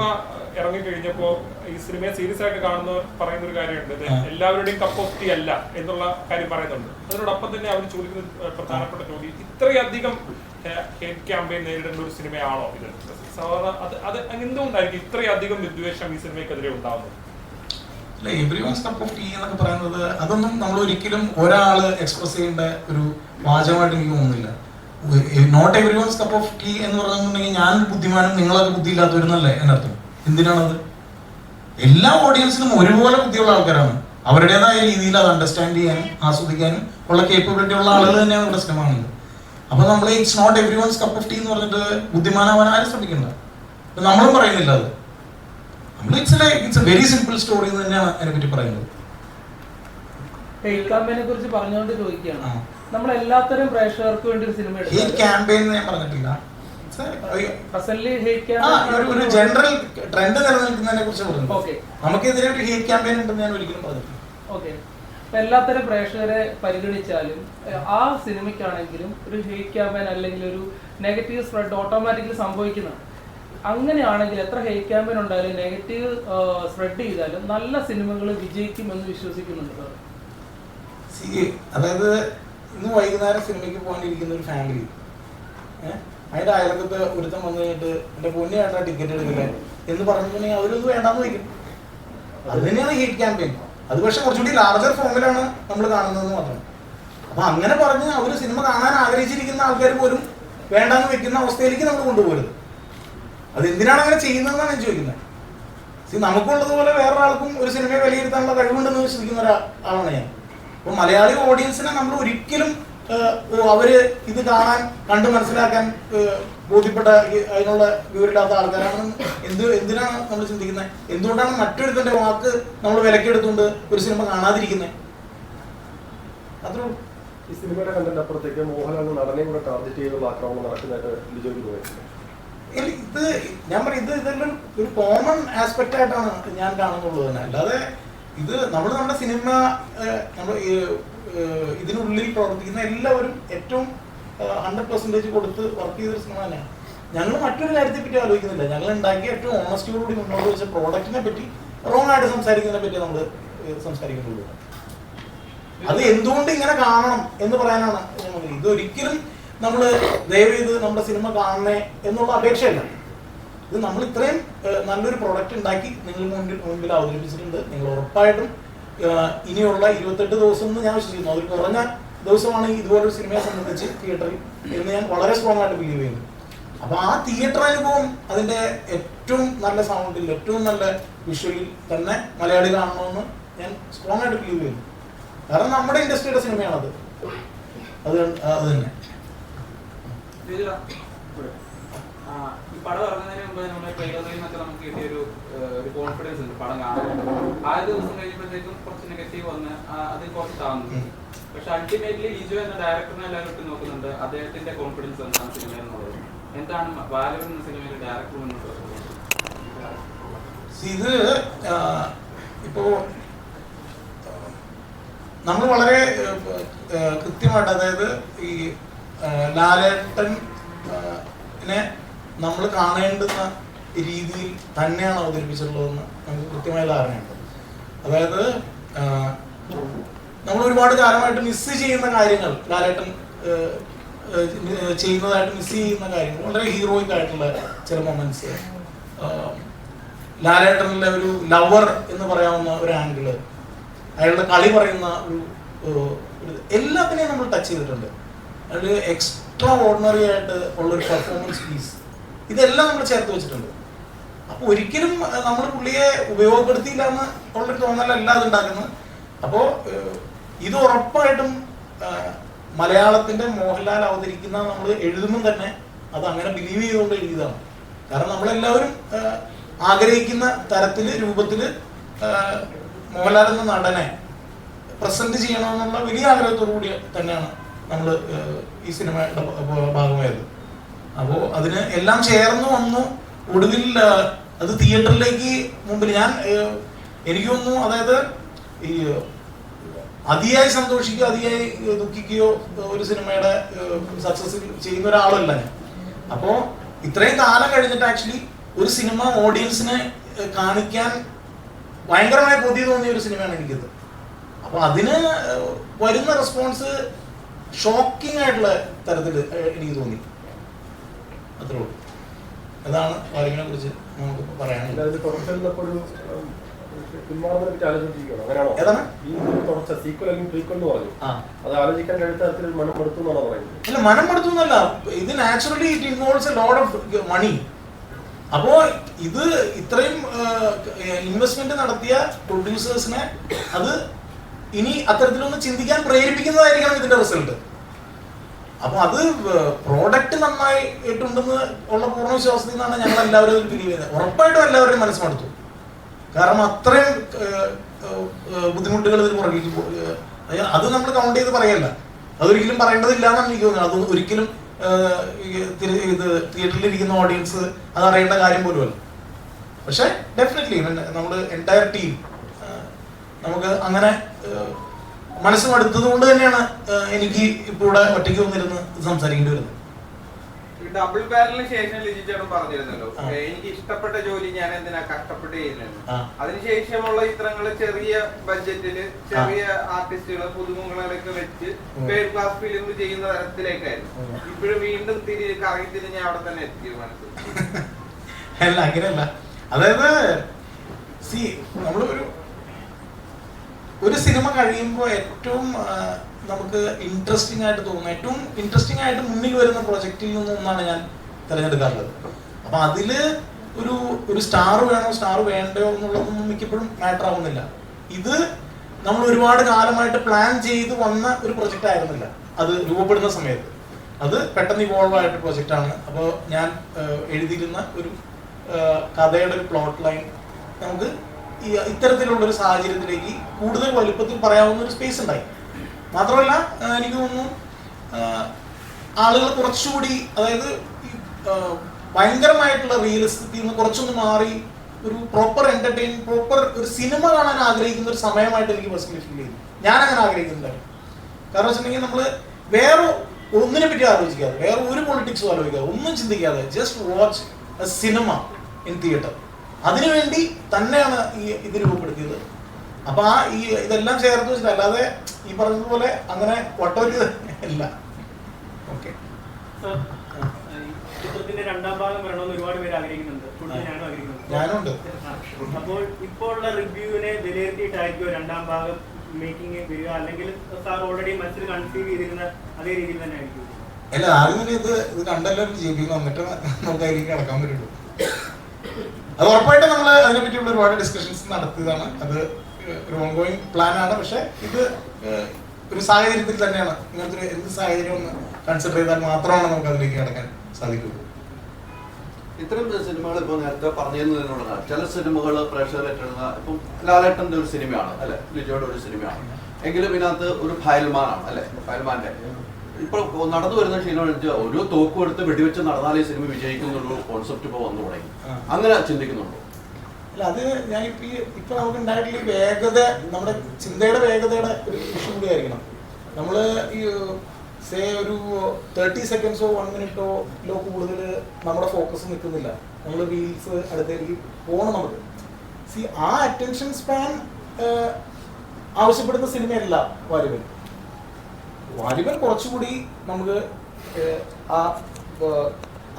ഇറങ്ങിക്കഴിഞ്ഞപ്പോ ഈ സിനിമയെ സീരിയസ് ആയിട്ട് കാണുന്നവർ പറയുന്ന ഒരു കാര്യമുണ്ട്, എല്ലാവരുടെയും കപ്പ് ഓഫ് ടീ അല്ല എന്നുള്ള കാര്യം പറയുന്നുണ്ട്. അതിനോടൊപ്പം തന്നെ അവർ ചോദിക്കുന്ന പ്രധാനപ്പെട്ട ചോദ്യം, ഇത്രയധികം ഹേറ്റ് ക്യാമ്പയിൻ നേരിടേണ്ട ഒരു സിനിമയാണോ ഇത്? അത് എന്തുകൊണ്ടായിരിക്കും ഇത്രയധികം വിദ്വേഷം ഈ സിനിമയ്ക്കെതിരെ ഉണ്ടാവുന്നത്? അല്ല, എവരിവൺസ് കപ്പ് ഓഫ് ടീ എന്നൊക്കെ പറയുന്നത് അതൊന്നും നമ്മൾ ഒരിക്കലും ഒരാള് എക്സ്പ്രസ് ചെയ്യേണ്ട ഒരു വാചകമായിട്ട് എനിക്ക് തോന്നുന്നില്ല. Not everyone's cup of tea എന്ന് പറഞ്ഞിട്ടുണ്ടെങ്കിൽ ഞാൻ ബുദ്ധിമാനും നിങ്ങളൊക്കെ ബുദ്ധിയില്ലാത്തവരെന്നല്ലേ എന്നർത്ഥം. എന്തിനാണത്? എല്ലാ ഓഡിയൻസിനും ഒരുപോലെ ബുദ്ധിയുള്ള ആൾക്കാരാണ്. അവരുടേതായ രീതിയിൽ അത് അണ്ടർസ്റ്റാൻഡ് ചെയ്യാനും ആസ്വദിക്കാനും ഉള്ള കേപ്പബിലിറ്റി ഉള്ള ആളുകൾ തന്നെയാണ് ഇവിടെ സിനിമ കാണുന്നത്. അപ്പൊ നമ്മൾ it's not everyone's cup of tea എന്ന് പറഞ്ഞിട്ട് ബുദ്ധിമാനാവാൻ ആരും ശ്രമിക്കണ്ട. നമ്മളും പറയുന്നില്ല അത്. നമ്മൾ it's a very simple story എന്ന് തന്നെയാണ് അതിനെപ്പറ്റി പറയുന്നത്. ഹേറ്റ് ക്യാമ്പയിനെ കുറിച്ച് പറഞ്ഞുകൊണ്ട് ചോദിക്കുകയാണ്, നമ്മൾ എല്ലാത്തരം പ്രേക്ഷകർക്ക് വേണ്ടി ഒരു സിനിമ ഹേറ്റ് ക്യാമ്പയിൻ ഞാൻ പറഞ്ഞിട്ടില്ല. ഒരു ജനറൽ ട്രെൻഡ് നിലനിൽക്കുന്നതിനെ കുറിച്ച് പറഞ്ഞു. നമുക്കെതിരെ ഒരു ഹേറ്റ് ക്യാമ്പയിൻ ഉണ്ടെന്ന് ഞാൻ ഒരിക്കലും പറഞ്ഞിട്ടില്ല. ഓക്കെ, എല്ലാത്തരം പ്രേക്ഷകരെ പരിഗണിച്ചാലും ആ സിനിമയ്ക്കാണെങ്കിലും ഒരു ഹേറ്റ് ക്യാമ്പയിൻ അല്ലെങ്കിൽ ഒരു നെഗറ്റീവ് സ്പ്രെഡ് ഓട്ടോമാറ്റിക്കലി സംഭവിക്കുന്നതാണ്. അങ്ങനെയാണെങ്കിൽ എത്ര ഹേറ്റ് ക്യാമ്പയിൻ ഉണ്ടായാലും നെഗറ്റീവ് സ്പ്രെഡ് ചെയ്താലും നല്ല സിനിമകൾ വിജയിക്കുമെന്ന് വിശ്വസിക്കുന്നുണ്ട് സാർ. അതായത് ഇന്ന് വൈകുന്നേരം സിനിമയ്ക്ക് പോകാനിരിക്കുന്ന ഒരു ഫാമിലി, അതിന്റെ അയലക്കത്ത് ഒരുത്തം വന്നു കഴിഞ്ഞിട്ട് എന്റെ പൊന്നിയായിട്ടാ ടിക്കറ്റ് എടുക്കില്ലേ എന്ന് പറഞ്ഞിട്ടുണ്ടെങ്കിൽ അവരൊന്നും വേണ്ടാന്ന് വയ്ക്കും. അത് തന്നെയാണ് ഹേറ്റ് ക്യാമ്പയിൻ. അത് പക്ഷെ കുറച്ചുകൂടി ലാർജർ ഫോമിലാണ് നമ്മൾ കാണുന്നത് മാത്രം. അപ്പൊ അങ്ങനെ പറഞ്ഞ് അവര് സിനിമ കാണാൻ ആഗ്രഹിച്ചിരിക്കുന്ന ആൾക്കാർ പോലും വേണ്ടാന്ന് വെക്കുന്ന അവസ്ഥയിലേക്ക് നമ്മൾ കൊണ്ടുപോകരുത്. അത് എന്തിനാണ് അങ്ങനെ ചെയ്യുന്നതെന്നാണ് ഞാൻ ചോദിക്കുന്നത്. നമുക്കുള്ളതുപോലെ വേറൊരാൾക്കും ഒരു സിനിമയെ വിലയിരുത്താനുള്ള കഴിവുണ്ടെന്ന് വിശ്വസിക്കുന്ന ഒരാളാണ് ഞാൻ. അപ്പൊ മലയാളി ഓഡിയൻസിനെ നമ്മൾ ഒരിക്കലും അവര് ഇത് കണ്ട് മനസ്സിലാക്കാൻ ബോധ്യപ്പെട്ട അതിനുള്ള വിവരമില്ലാത്ത ആൾക്കാരാണെന്ന് എന്തിനാണ് നമ്മൾ ചിന്തിക്കുന്നത്? എന്തുകൊണ്ടാണ് മറ്റൊരുത്തന്റെ വാക്ക് നമ്മൾ വിലക്കെടുത്തുകൊണ്ട് ഒരു സിനിമ കാണാതിരിക്കുന്നത്? അത്രേ ഉള്ളൂ. ഈ സിനിമയുടെ കണ്ടന്റ് അപ്പുറത്തേക്ക് മോഹൻലാൽ നടനെ കൂടെ ടാർഗറ്റ് ചെയ്തുള്ള ആക്രമണം നടക്കുന്നതായിട്ട് ലിജോയ്ക്ക് തോന്നിയിട്ടുണ്ട്. ഇത് ഞാൻ പറയും, ഇതെല്ലാം ഒരു കോമൺ ആസ്പെക്ട് ആയിട്ടാണ് ഞാൻ കാണുന്നുള്ളത് തന്നെ. അല്ലാതെ ഇത് നമ്മുടെ സിനിമ നമ്മൾ ഇതിനുള്ളിൽ പ്രവർത്തിക്കുന്ന എല്ലാവരും ഏറ്റവും 100% കൊടുത്ത് വർക്ക് ചെയ്തൊരു സിനിമ തന്നെയാണ്. ഞങ്ങൾ മറ്റൊരു കാര്യത്തെ പറ്റി ആലോചിക്കുന്നില്ല. ഞങ്ങൾ ഉണ്ടാക്കിയ ഏറ്റവും ഓണസ്റ്റിയോടുകൂടി മുന്നോട്ട് വെച്ച പ്രോഡക്റ്റിനെ പറ്റി റോങ് ആയിട്ട് സംസാരിക്കുന്നതിനെ പറ്റി നമ്മൾ സംസാരിക്കുന്നുള്ളൂ. അത് എന്തുകൊണ്ട് ഇങ്ങനെ കാണണം എന്ന് പറയാനാണ് ഞാൻ. ഇതൊരിക്കലും നമ്മൾ ദയവ് ചെയ്ത് നമ്മുടെ സിനിമ കാണണേ എന്നുള്ള അപേക്ഷയല്ല. ഇത് നമ്മൾ ഇത്രയും നല്ലൊരു പ്രോഡക്റ്റ് ഉണ്ടാക്കി നിങ്ങൾ മുൻപിൽ അവതരിപ്പിച്ചിട്ടുണ്ട്. നിങ്ങൾ ഉറപ്പായിട്ടും ഇനിയുള്ള 28 ദിവസം എന്ന് ഞാൻ വിശ്വസിക്കുന്നു. അതിൽ കുറഞ്ഞ ദിവസമാണ് ഇതുപോലൊരു സിനിമയെ സംബന്ധിച്ച് തിയേറ്ററിൽ എന്ന് ഞാൻ വളരെ സ്ട്രോങ് ആയിട്ട് ബിലീവ് ചെയ്യുന്നു. അപ്പൊ ആ തിയേറ്റർ അനുഭവം അതിന്റെ ഏറ്റവും നല്ല സൗണ്ടിൽ ഏറ്റവും നല്ല വിഷ്വലിൽ തന്നെ മലയാളി കാണണമെന്ന് ഞാൻ സ്ട്രോങ് ആയിട്ട് ബിലീവ് ചെയ്യുന്നു. കാരണം നമ്മുടെ ഇൻഡസ്ട്രിയുടെ സിനിമയാണത്. അത് തന്നെ. ഈ പടം ഇറങ്ങുന്നതിന് മുമ്പ് നമ്മുടെ ട്രെയിലറിൽ നിന്നൊക്കെ നമുക്ക് കിട്ടിയ ഒരു കോൺഫിഡൻസ് ഉണ്ട് പടം കാണാൻ. ആദ്യ ദിവസം കഴിഞ്ഞപ്പോഴത്തേക്കും കുറച്ച് നെഗറ്റീവ് വന്ന് അതിൽ കുറച്ച് താഴ്ന്നു. പക്ഷെ അൾട്ടിമേറ്റ്ലി ലിജോ എന്ന ഡയറക്ടറിനെ എല്ലാവരും ഇട്ട് നോക്കുന്നുണ്ട്. അദ്ദേഹത്തിന്റെ കോൺഫിഡൻസ് എന്താണ് സിനിമ എന്നുള്ളത്? എന്താണ് ബാലവൻ എന്ന സിനിമയിലെ ഡയറക്ടർ മുന്നോട്ട് വരുന്നത്? ഇത് ഇപ്പോ നമ്മൾ വളരെ കൃത്യമായിട്ട്, അതായത് ഈ ലാലേട്ടനെ നമ്മൾ കാണേണ്ടുന്ന രീതിയിൽ തന്നെയാണ് അവതരിപ്പിച്ചിട്ടുള്ളതെന്ന് നമുക്ക് കൃത്യമായ ധാരണയുണ്ട്. അതായത് നമ്മൾ ഒരുപാട് കാലമായിട്ട് മിസ് ചെയ്യുന്ന കാര്യങ്ങൾ, ലാലേട്ടൻ ചെയ്യുന്നതായിട്ട് മിസ് ചെയ്യുന്ന കാര്യങ്ങൾ, വളരെ ഹീറോയിക് ആയിട്ടുള്ള ചില മൊമെന്റ്സ്, ലാലേട്ടനിലെ ഒരു ലവർ എന്ന് പറയാവുന്ന ഒരു ആംഗിള്, അയാളുടെ കളി പറയുന്ന ഒരു എല്ലാത്തിനെയും നമ്മൾ ടച്ച് ചെയ്തിട്ടുണ്ട്. അതിൽ എക്സ്ട്രാ ഓർഡിനറി ആയിട്ട് ഉള്ളൊരു പെർഫോമൻസ് പീസ്, ഇതെല്ലാം നമ്മൾ ചേർത്ത് വെച്ചിട്ടുണ്ട്. അപ്പോൾ ഒരിക്കലും നമ്മൾ പുള്ളിയെ ഉപയോഗപ്പെടുത്തിയില്ല എന്ന് ഉള്ളൊരു തോന്നലല്ല അത് ഉണ്ടാക്കുന്നത്. അപ്പോൾ ഇത് ഉറപ്പായിട്ടും മലയാളത്തിന്റെ മോഹൻലാൽ അവതരിക്കുന്ന നമ്മൾ എഴുതുമ്പോൾ തന്നെ അത് അങ്ങനെ ബിലീവ് ചെയ്തുകൊണ്ട് എഴുതിയതാണ്. കാരണം നമ്മളെല്ലാവരും ആഗ്രഹിക്കുന്ന തരത്തിൽ രൂപത്തിൽ മോഹൻലാൽ എന്ന നടനെ പ്രസന്റ് ചെയ്യണമെന്നുള്ള വലിയ ആഗ്രഹത്തോടു കൂടി തന്നെയാണ് നമ്മൾ ഈ സിനിമയുടെ ഭാഗമായത്. അപ്പോൾ അതിന് എല്ലാം ചേർന്ന് വന്നു. ഒടുവിൽ അത് തിയേറ്ററിലേക്ക് മുമ്പിൽ എനിക്ക് തോന്നുന്നു, അതായത് ഈ അതിയായി സന്തോഷിക്കുകയോ അതിയായി ദുഃഖിക്കുകയോ ഒരു സിനിമയുടെ സക്സസ് ചെയ്യുന്ന ഒരാളല്ല ഞാൻ. അപ്പോൾ ഇത്രയും കാലം കഴിഞ്ഞിട്ട് ആക്ച്വലി ഒരു സിനിമ ഓഡിയൻസിനെ കാണിക്കാൻ ഭയങ്കരമായ കൊതി തോന്നിയ ഒരു സിനിമയാണ് എനിക്കത്. അപ്പൊ അതിന് വരുന്ന റെസ്പോൺസ് ഷോക്കിംഗ് ആയിട്ടുള്ള തരത്തിൽ എനിക്ക് തോന്നി. അത്രേ ഉള്ളൂ. അതാണ് വാലിബിനെ കുറിച്ച് നമുക്ക് പറയാനുള്ളത്. അല്ല, മനം മടുത്തുന്നല്ല, ഇത് naturally it involves a lot of money. അപ്പോ ഇത് ഇത്രയും ഇൻവെസ്റ്റ്മെന്റ് നടത്തിയ പ്രൊഡ്യൂസേഴ്സിനെ അത് ഇനി അത്തരത്തിലൊന്ന് ചിന്തിക്കാൻ പ്രേരിപ്പിക്കുന്നതായിരിക്കണം ഇതിന്റെ റിസൾട്ട്. അപ്പൊ അത് പ്രോഡക്റ്റ് നന്നായിട്ടുണ്ടെന്ന് ഉള്ള പൂർണ്ണ വിശ്വാസത്തിൽ നിന്നാണ് ഞങ്ങൾ എല്ലാവരും ബിലീവ് ചെയ്യുന്നത്. ഉറപ്പായിട്ടും എല്ലാവരുടെയും മനസ്സ് മടുത്തു. കാരണം അത്രയും ബുദ്ധിമുട്ടുകൾ ഇതിന് പുറകിൽ അത് നമ്മൾ കൗണ്ട് ചെയ്ത് പറയല്ല. അതൊരിക്കലും പറയേണ്ടതില്ല എന്നാണ് എനിക്ക് തോന്നുന്നത്. അത് ഒരിക്കലും ഇത് തിയേറ്ററിൽ ഇരിക്കുന്ന ഓഡിയൻസ് അത് അറിയേണ്ട കാര്യം പോലുമല്ല. പക്ഷെ ഡെഫിനറ്റ്ലി നമ്മൾ എൻറ്റയർ ടീം നമുക്ക് അങ്ങനെ മനസ്സ് മടുത്തത് കൊണ്ട് തന്നെയാണ് എനിക്ക് ഇപ്പോൾ ഇവിടെ ഒറ്റയ്ക്ക് വന്നിരുന്ന് സംസാരിക്കേണ്ടി വരുന്നത്. ഡബിൾ ബാരലിന് ശേഷം ലിജി ചേട്ടൻ പറഞ്ഞിരുന്നല്ലോ, എനിക്ക് ഇഷ്ടപ്പെട്ട ജോലി ഞാൻ എന്തിനാ കഷ്ടപ്പെട്ട് ചെയ്യുന്നത്. അതിനുശേഷമുള്ള ചിത്രങ്ങള് ചെറിയ ബഡ്ജറ്റില് ചെറിയ ആർട്ടിസ്റ്റുകളെ പുതുമുഖങ്ങളൊക്കെ വെച്ച് തേർഡ് ക്ലാസ് ഫിലിം ചെയ്യുന്ന തരത്തിലേക്കായിരുന്നു. ഇപ്പോഴും വീണ്ടും കറങ്ങി തിരിഞ്ഞ് അവിടെ തന്നെ എത്തി മനസ്സിൽ. അല്ല, അങ്ങനെയല്ല. അതായത് നമ്മൾ ഒരു സിനിമ കഴിയുമ്പോൾ ഏറ്റവും നമുക്ക് ഇൻട്രസ്റ്റിംഗ് ആയിട്ട് തോന്നുന്നു, ഏറ്റവും ഇൻട്രസ്റ്റിംഗ് ആയിട്ട് മുന്നിൽ വരുന്ന പ്രൊജക്റ്റിൽ നിന്നൊന്നാണ് ഞാൻ തിരഞ്ഞെടുക്കാറുള്ളത്. അപ്പൊ അതില് ഒരു സ്റ്റാർ വേണോ സ്റ്റാർ വേണ്ടയോ എന്നുള്ളതൊന്നും മിക്കപ്പോഴും മാറ്റർ ആവുന്നില്ല. ഇത് നമ്മൾ ഒരുപാട് കാലമായിട്ട് പ്ലാൻ ചെയ്ത് വന്ന ഒരു പ്രൊജക്റ്റ് ആയിരുന്നില്ല അത് രൂപപ്പെടുന്ന സമയത്ത്. അത് പെട്ടെന്ന് ഇവോൾവ് ആയിട്ട് പ്രൊജക്റ്റാണ്. അപ്പോൾ ഞാൻ എഴുതിയിരുന്ന ഒരു കഥയുടെ ഒരു പ്ലോട്ട് ലൈൻ നമുക്ക് ഇത്തരത്തിലുള്ളൊരു സാഹചര്യത്തിലേക്ക് കൂടുതൽ വലുപ്പത്തിൽ പറയാവുന്ന ഒരു സ്പേസ് ഉണ്ടായി. മാത്രമല്ല എനിക്ക് തോന്നുന്നു ആളുകൾ കുറച്ചുകൂടി, അതായത് ഈ ഭയങ്കരമായിട്ടുള്ള റിയലിസ്റ്റിൽ നിന്ന് കുറച്ചൊന്ന് മാറി ഒരു പ്രോപ്പർ പ്രോപ്പർ ഒരു സിനിമ കാണാൻ ആഗ്രഹിക്കുന്ന ഒരു സമയമായിട്ട് എനിക്ക് പേഴ്സണലി ഫീൽ ചെയ്തു. ഞാൻ അങ്ങനെ ആഗ്രഹിക്കുന്നില്ല. കാരണം വെച്ചിട്ടുണ്ടെങ്കിൽ നമ്മൾ വേറെ ഒന്നിനെ പറ്റി ആലോചിക്കാതെ, വേറെ ഒരു പൊളിറ്റിക്സും ആലോചിക്കാതെ, ഒന്നും ചിന്തിക്കാതെ just watch A cinema in theatre, അതിനുവേണ്ടി തന്നെയാണ് ഇത് രൂപപ്പെടുത്തിയത്. അപ്പൊ ഇതെല്ലാം ചേർത്ത് വെച്ചിട്ട്, അല്ലാതെ ഈ പറഞ്ഞതുപോലെ അങ്ങനെ വട്ടൊരു അല്ല. ഓക്കെ, ചിത്രത്തിന്റെ രണ്ടാം ഭാഗം വരണമെന്ന് ഒരുപാട് പേര് ആഗ്രഹിക്കുന്നുണ്ട്. ഞാനുണ്ട്. അപ്പോൾ ഇപ്പോൾ ഉള്ള റിവ്യൂവിനെ വിലയിരുത്തിയിട്ടായിരിക്കും രണ്ടാം ഭാഗം മേക്കിംഗ് വരിക, അല്ലെങ്കിൽ സാർ ഓൾറെഡി മനസ്സിൽ കൺസീവ് ചെയ്തിരുന്ന അതേ രീതിയിൽ തന്നെ ആയിരിക്കും? അല്ല, ആദ്യം ഇത് കണ്ടെല്ലാവരും ജീവിക്കുന്നു, എന്നിട്ട് നമുക്ക് അതിലേക്ക് കിടക്കാൻ പറ്റുള്ളൂ. അത് ഉറപ്പായിട്ട് നമ്മൾ അതിനെപ്പറ്റിയുള്ള ഒരുപാട് ഡിസ്കഷൻസ് നടത്തിയതാണ്. അത് ഒരു ഓൺഗോയിങ് പ്ലാൻ ആണ്. പക്ഷെ ഇത് ഒരു സാഹചര്യത്തിൽ തന്നെയാണ്, ഇങ്ങനത്തെ ഒരു എന്ത് സാഹചര്യം ഒന്ന് കൺസിഡർ ചെയ്താൽ മാത്രമാണ് നമുക്ക് അതിലേക്ക് കിടക്കാൻ സാധിക്കുള്ളൂ. ഇത്തരം സിനിമകൾ ഇപ്പോൾ നേരത്തെ പറഞ്ഞതിനോടാണ് ചില സിനിമകൾ പ്രേക്ഷകർ ഏറ്റെടുക്കുന്ന, ഇപ്പം ലാലേട്ടൻ്റെ ഒരു സിനിമയാണ് അല്ലെ, ലിജോയുടെ ഒരു സിനിമയാണ്, എങ്കിലും ഇതിനകത്ത് ഒരു ഫയൽമാനാണ് അല്ലെ, ഫയൽമാന്റെ ഇപ്പോൾ നടന്നു വരുന്ന ക്ഷീണം ഒരു തോക്കും എടുത്ത് വെടിവെച്ച് നടന്നാലേ ഈ സിനിമ വിജയിക്കുന്നുള്ളൂ കോൺസെപ്റ്റ് ഇപ്പോൾ വന്നു തുടങ്ങി. അങ്ങനെ ചിന്തിക്കുന്നുണ്ടോ? അല്ല, അത് ഇപ്പൊ നമുക്ക് ഉണ്ടായിട്ടുള്ള ഈ വേഗത, നമ്മുടെ ചിന്തയുടെ വേഗതയുടെ ഒരു ഇഷ്യൂ കൂടി ആയിരിക്കണം. നമ്മള് ഈ ഒരു 30 സെക്കൻഡ്സോ 1 മിനിറ്റോ കൂടുതൽ നമ്മുടെ ഫോക്കസ് നിൽക്കുന്നില്ല. നമ്മൾ റീൽസ് അടുത്തേക്ക് പോകണം. നമുക്ക് ആ അറ്റൻഷൻ സ്പാൻ ആവശ്യപ്പെടുന്ന സിനിമയല്ല വാലിബൻ. വാലിബൻ കുറച്ചുകൂടി നമുക്ക്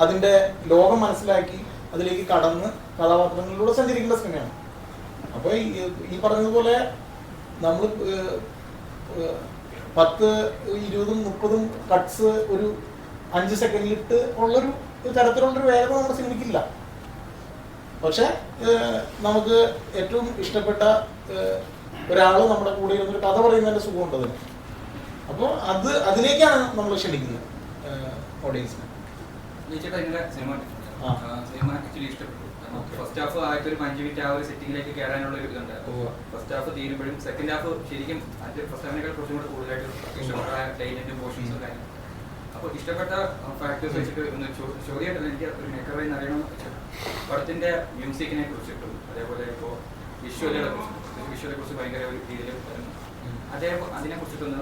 അതിന്റെ ലോകം മനസ്സിലാക്കി അതിലേക്ക് കടന്ന് കഥാപാത്രങ്ങളിലൂടെ സഞ്ചരിക്കേണ്ട സിനിമയാണ്. അപ്പൊ ഈ പറഞ്ഞതുപോലെ നമ്മൾ 10, 20, 30 കട്ട്സ് ഒരു 5 സെക്കൻഡിലിട്ട് ഉള്ളൊരു തരത്തിലുള്ളൊരു വേഗത നമ്മുടെ സിനിമയ്ക്കില്ല. പക്ഷെ നമുക്ക് ഏറ്റവും ഇഷ്ടപ്പെട്ട ഒരാൾ നമ്മുടെ കൂടെ ഇരുന്നൊരു കഥ പറയുന്നതിന്റെ സുഖമുണ്ട് അതിന്. അപ്പോൾ അതിലേക്കാണ് നമ്മൾ ക്ഷണിക്കുന്നത് ഓഡിയൻസിനെ. സിനിമ ആക്ച്വലി ഇഷ്ടപ്പെട്ടു. ഫസ്റ്റ് ഹാഫ് ആയിട്ട് ഒരു 5 മിനിറ്റ് ആ ഒരു സെറ്റിംഗിലേക്ക് കയറാനുള്ള ഒരു ഇതുണ്ടായിരുന്നു. ഫസ്റ്റ് ഹാഫ് തീരുമ്പോഴും സെക്കൻഡ് ഹാഫ് ശരിക്കും ഫസ്റ്റ് ഹാഫിനേക്കാൾ കുറച്ചും കൂടെ കൂടുതലായിട്ട് ഇഷ്ടപ്പെട്ട ടൈലന്റും പോർഷൻസും കാര്യങ്ങളും. അപ്പോൾ ഇഷ്ടപ്പെട്ട ഫാക്ടേഴ്സ് വെച്ചിട്ട് ഒന്ന് ചോദ്യമായിട്ടല്ല, എനിക്ക് ഒരു മേക്കറായി അറിയണമെന്ന് വെച്ചാൽ പടത്തിന്റെ മ്യൂസിക്കിനെ കുറിച്ചിട്ടും അതേപോലെ ഇപ്പോൾ വിഷ്വലെ കുറിച്ച് ഭയങ്കര ഒരു രീതിയിൽ വരുന്നു. അതിനെ കുറിച്ചിട്ടൊന്ന്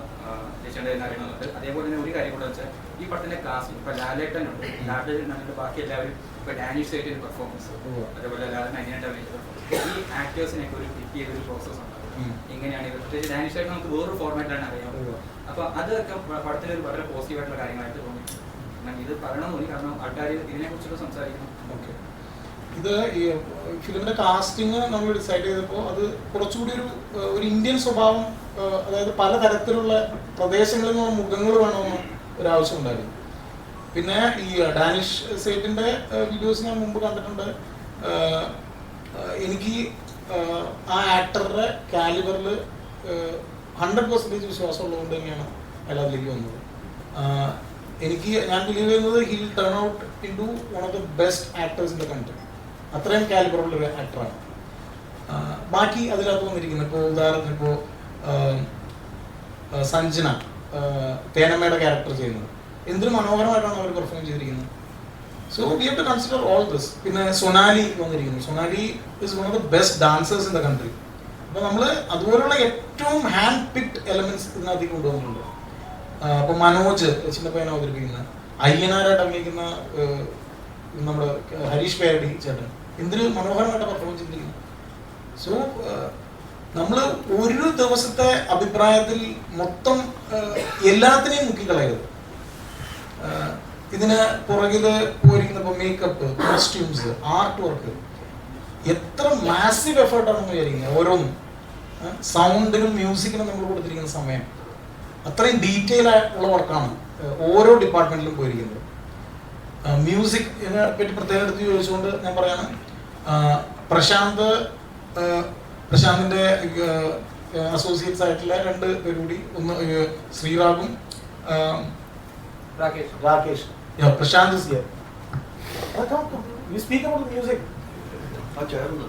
ചേച്ചേണ്ടത് അറിയണമെന്നുണ്ട്. അതേപോലെ തന്നെ ഒരു കാര്യം കൂടെ വെച്ചാൽ ഈ പടത്തിന്റെ കാസ്റ്റ് ഇപ്പൊ ലാലേട്ടനുണ്ട്, ലാലേട്ടനുണ്ട്, ബാക്കി എല്ലാവരും ഇപ്പൊ ഡാനിഷ് സൈറ്റിൽ പെർഫോമൻസ്, അതേപോലെ ലാലേട്ടൻ അതിനായിട്ട് ഈ ആക്ടേഴ്സിനൊക്കെ ഒരു ഫിറ്റ് ചെയ്തൊരു പ്രോസസ് ഉണ്ടാവും. ഇങ്ങനെയാണ് ഇവർ പ്രത്യേകിച്ച് ഡാനിഷ് സൈറ്റ് നമുക്ക് വേറൊരു ഫോർമാറ്റിലാണ് അറിയാം. അപ്പൊ അതൊക്കെ പടത്തിൽ ഒരു വളരെ പോസിറ്റീവായിട്ടുള്ള കാര്യങ്ങളായിട്ട് തോന്നി. ഇത് പറയണമെന്ന് തോന്നി, കാരണം ആൾക്കാർ ഇതിനെ കുറിച്ചൊക്കെ സംസാരിക്കണം. ഓക്കെ, ഇത് ഈ ഫിലിമിന്റെ കാസ്റ്റിംഗ് നമ്മൾ ഡിസൈഡ് ചെയ്തപ്പോൾ അത് കുറച്ചുകൂടി ഒരു ഇന്ത്യൻ സ്വഭാവം, അതായത് പലതരത്തിലുള്ള പ്രദേശങ്ങളിൽ നിന്നുള്ള മുഖങ്ങൾ വേണമെന്ന് ഒരാവശ്യം ഉണ്ടായിരുന്നു. പിന്നെ ഈ ഡാനിഷ് സൈറ്റിന്റെ വീഡിയോസ് ഞാൻ മുമ്പ് കണ്ടിട്ടുണ്ട്. എനിക്ക് ആ ആക്ടറുടെ കാലിബറിൽ 100% വിശ്വാസം ഉള്ളതുകൊണ്ട് തന്നെയാണ് അയാൾ അതിലേക്ക് വന്നത്. ഞാൻ ബിലീവ് ചെയ്യുന്നത് he'll turn out into one of the best actors in the country. അത്രയും കാലിബറുള്ളൊരു ആക്ടറാണ്. ബാക്കി അതിനകത്ത് വന്നിരിക്കുന്നത് ഇപ്പോൾ ഉദാഹരണത്തിന് ഇപ്പോൾ സഞ്ജന തേനമ്മയുടെ ക്യാരക്ടർ ചെയ്യുന്നത് എന്തൊരു മനോഹരമായിട്ടാണ് അവർ പെർഫോം ചെയ്തിരിക്കുന്നത്. So we have to consider all this. പിന്നെ സൊനാലി വന്നിരിക്കുന്നു. Sonali is one of the best dancers in the country. അപ്പോൾ നമ്മൾ അതുപോലുള്ള ഏറ്റവും ഹാൻഡ് പിക്ഡ് എലമെന്റ്സ് ഇതിനകത്തേക്ക് കൊണ്ടുവന്നിട്ടുണ്ട്. അപ്പോൾ മനോജ് ചിന്നപ്പയ്യനെ അവതരിപ്പിക്കുന്ന, അയ്യനാരായിട്ട് അഭിനയിക്കുന്ന നമ്മുടെ ഹരീഷ് പേരടി ചേട്ടൻ എന്തൊരു മനോഹരമായിട്ട് പെർഫോം ചെയ്തിരിക്കുന്നു. സോ നമ്മൾ ഒരു ദിവസത്തെ അഭിപ്രായത്തിൽ മൊത്തം എല്ലാത്തിനെയും മുക്കിക്കളയരുത്. ഇതിന് പുറകില് പോയിരിക്കുന്ന ഇപ്പോൾ മേക്കപ്പ്, കോസ്റ്റ്യൂംസ്, ആർട്ട് വർക്ക് എത്ര മാസീവ് എഫേർട്ടാണെന്ന് വിചാരിക്കുന്നത്. ഓരോന്നും സൗണ്ടിനും മ്യൂസിക്കിനും നമ്മൾ കൊടുത്തിരിക്കുന്ന സമയം അത്രയും ഡീറ്റെയിൽ ആയിട്ടുള്ള വർക്കാണ് ഓരോ ഡിപ്പാർട്ട്മെന്റിലും പോയിരിക്കുന്നത്. മ്യൂസിക്കിനെ പറ്റി പ്രത്യേകം എടുത്ത് ചോദിച്ചുകൊണ്ട് ഞാൻ പറയാണ്, പ്രശാന്തിന്റെ അസോസിയേറ്റ്സ് ആയിട്ടുള്ള 2 പേര് കൂടി, ഒന്ന് ശ്രീറാഗും Rakesh. Prashanth you speak about music. ആ ചേർന്ന്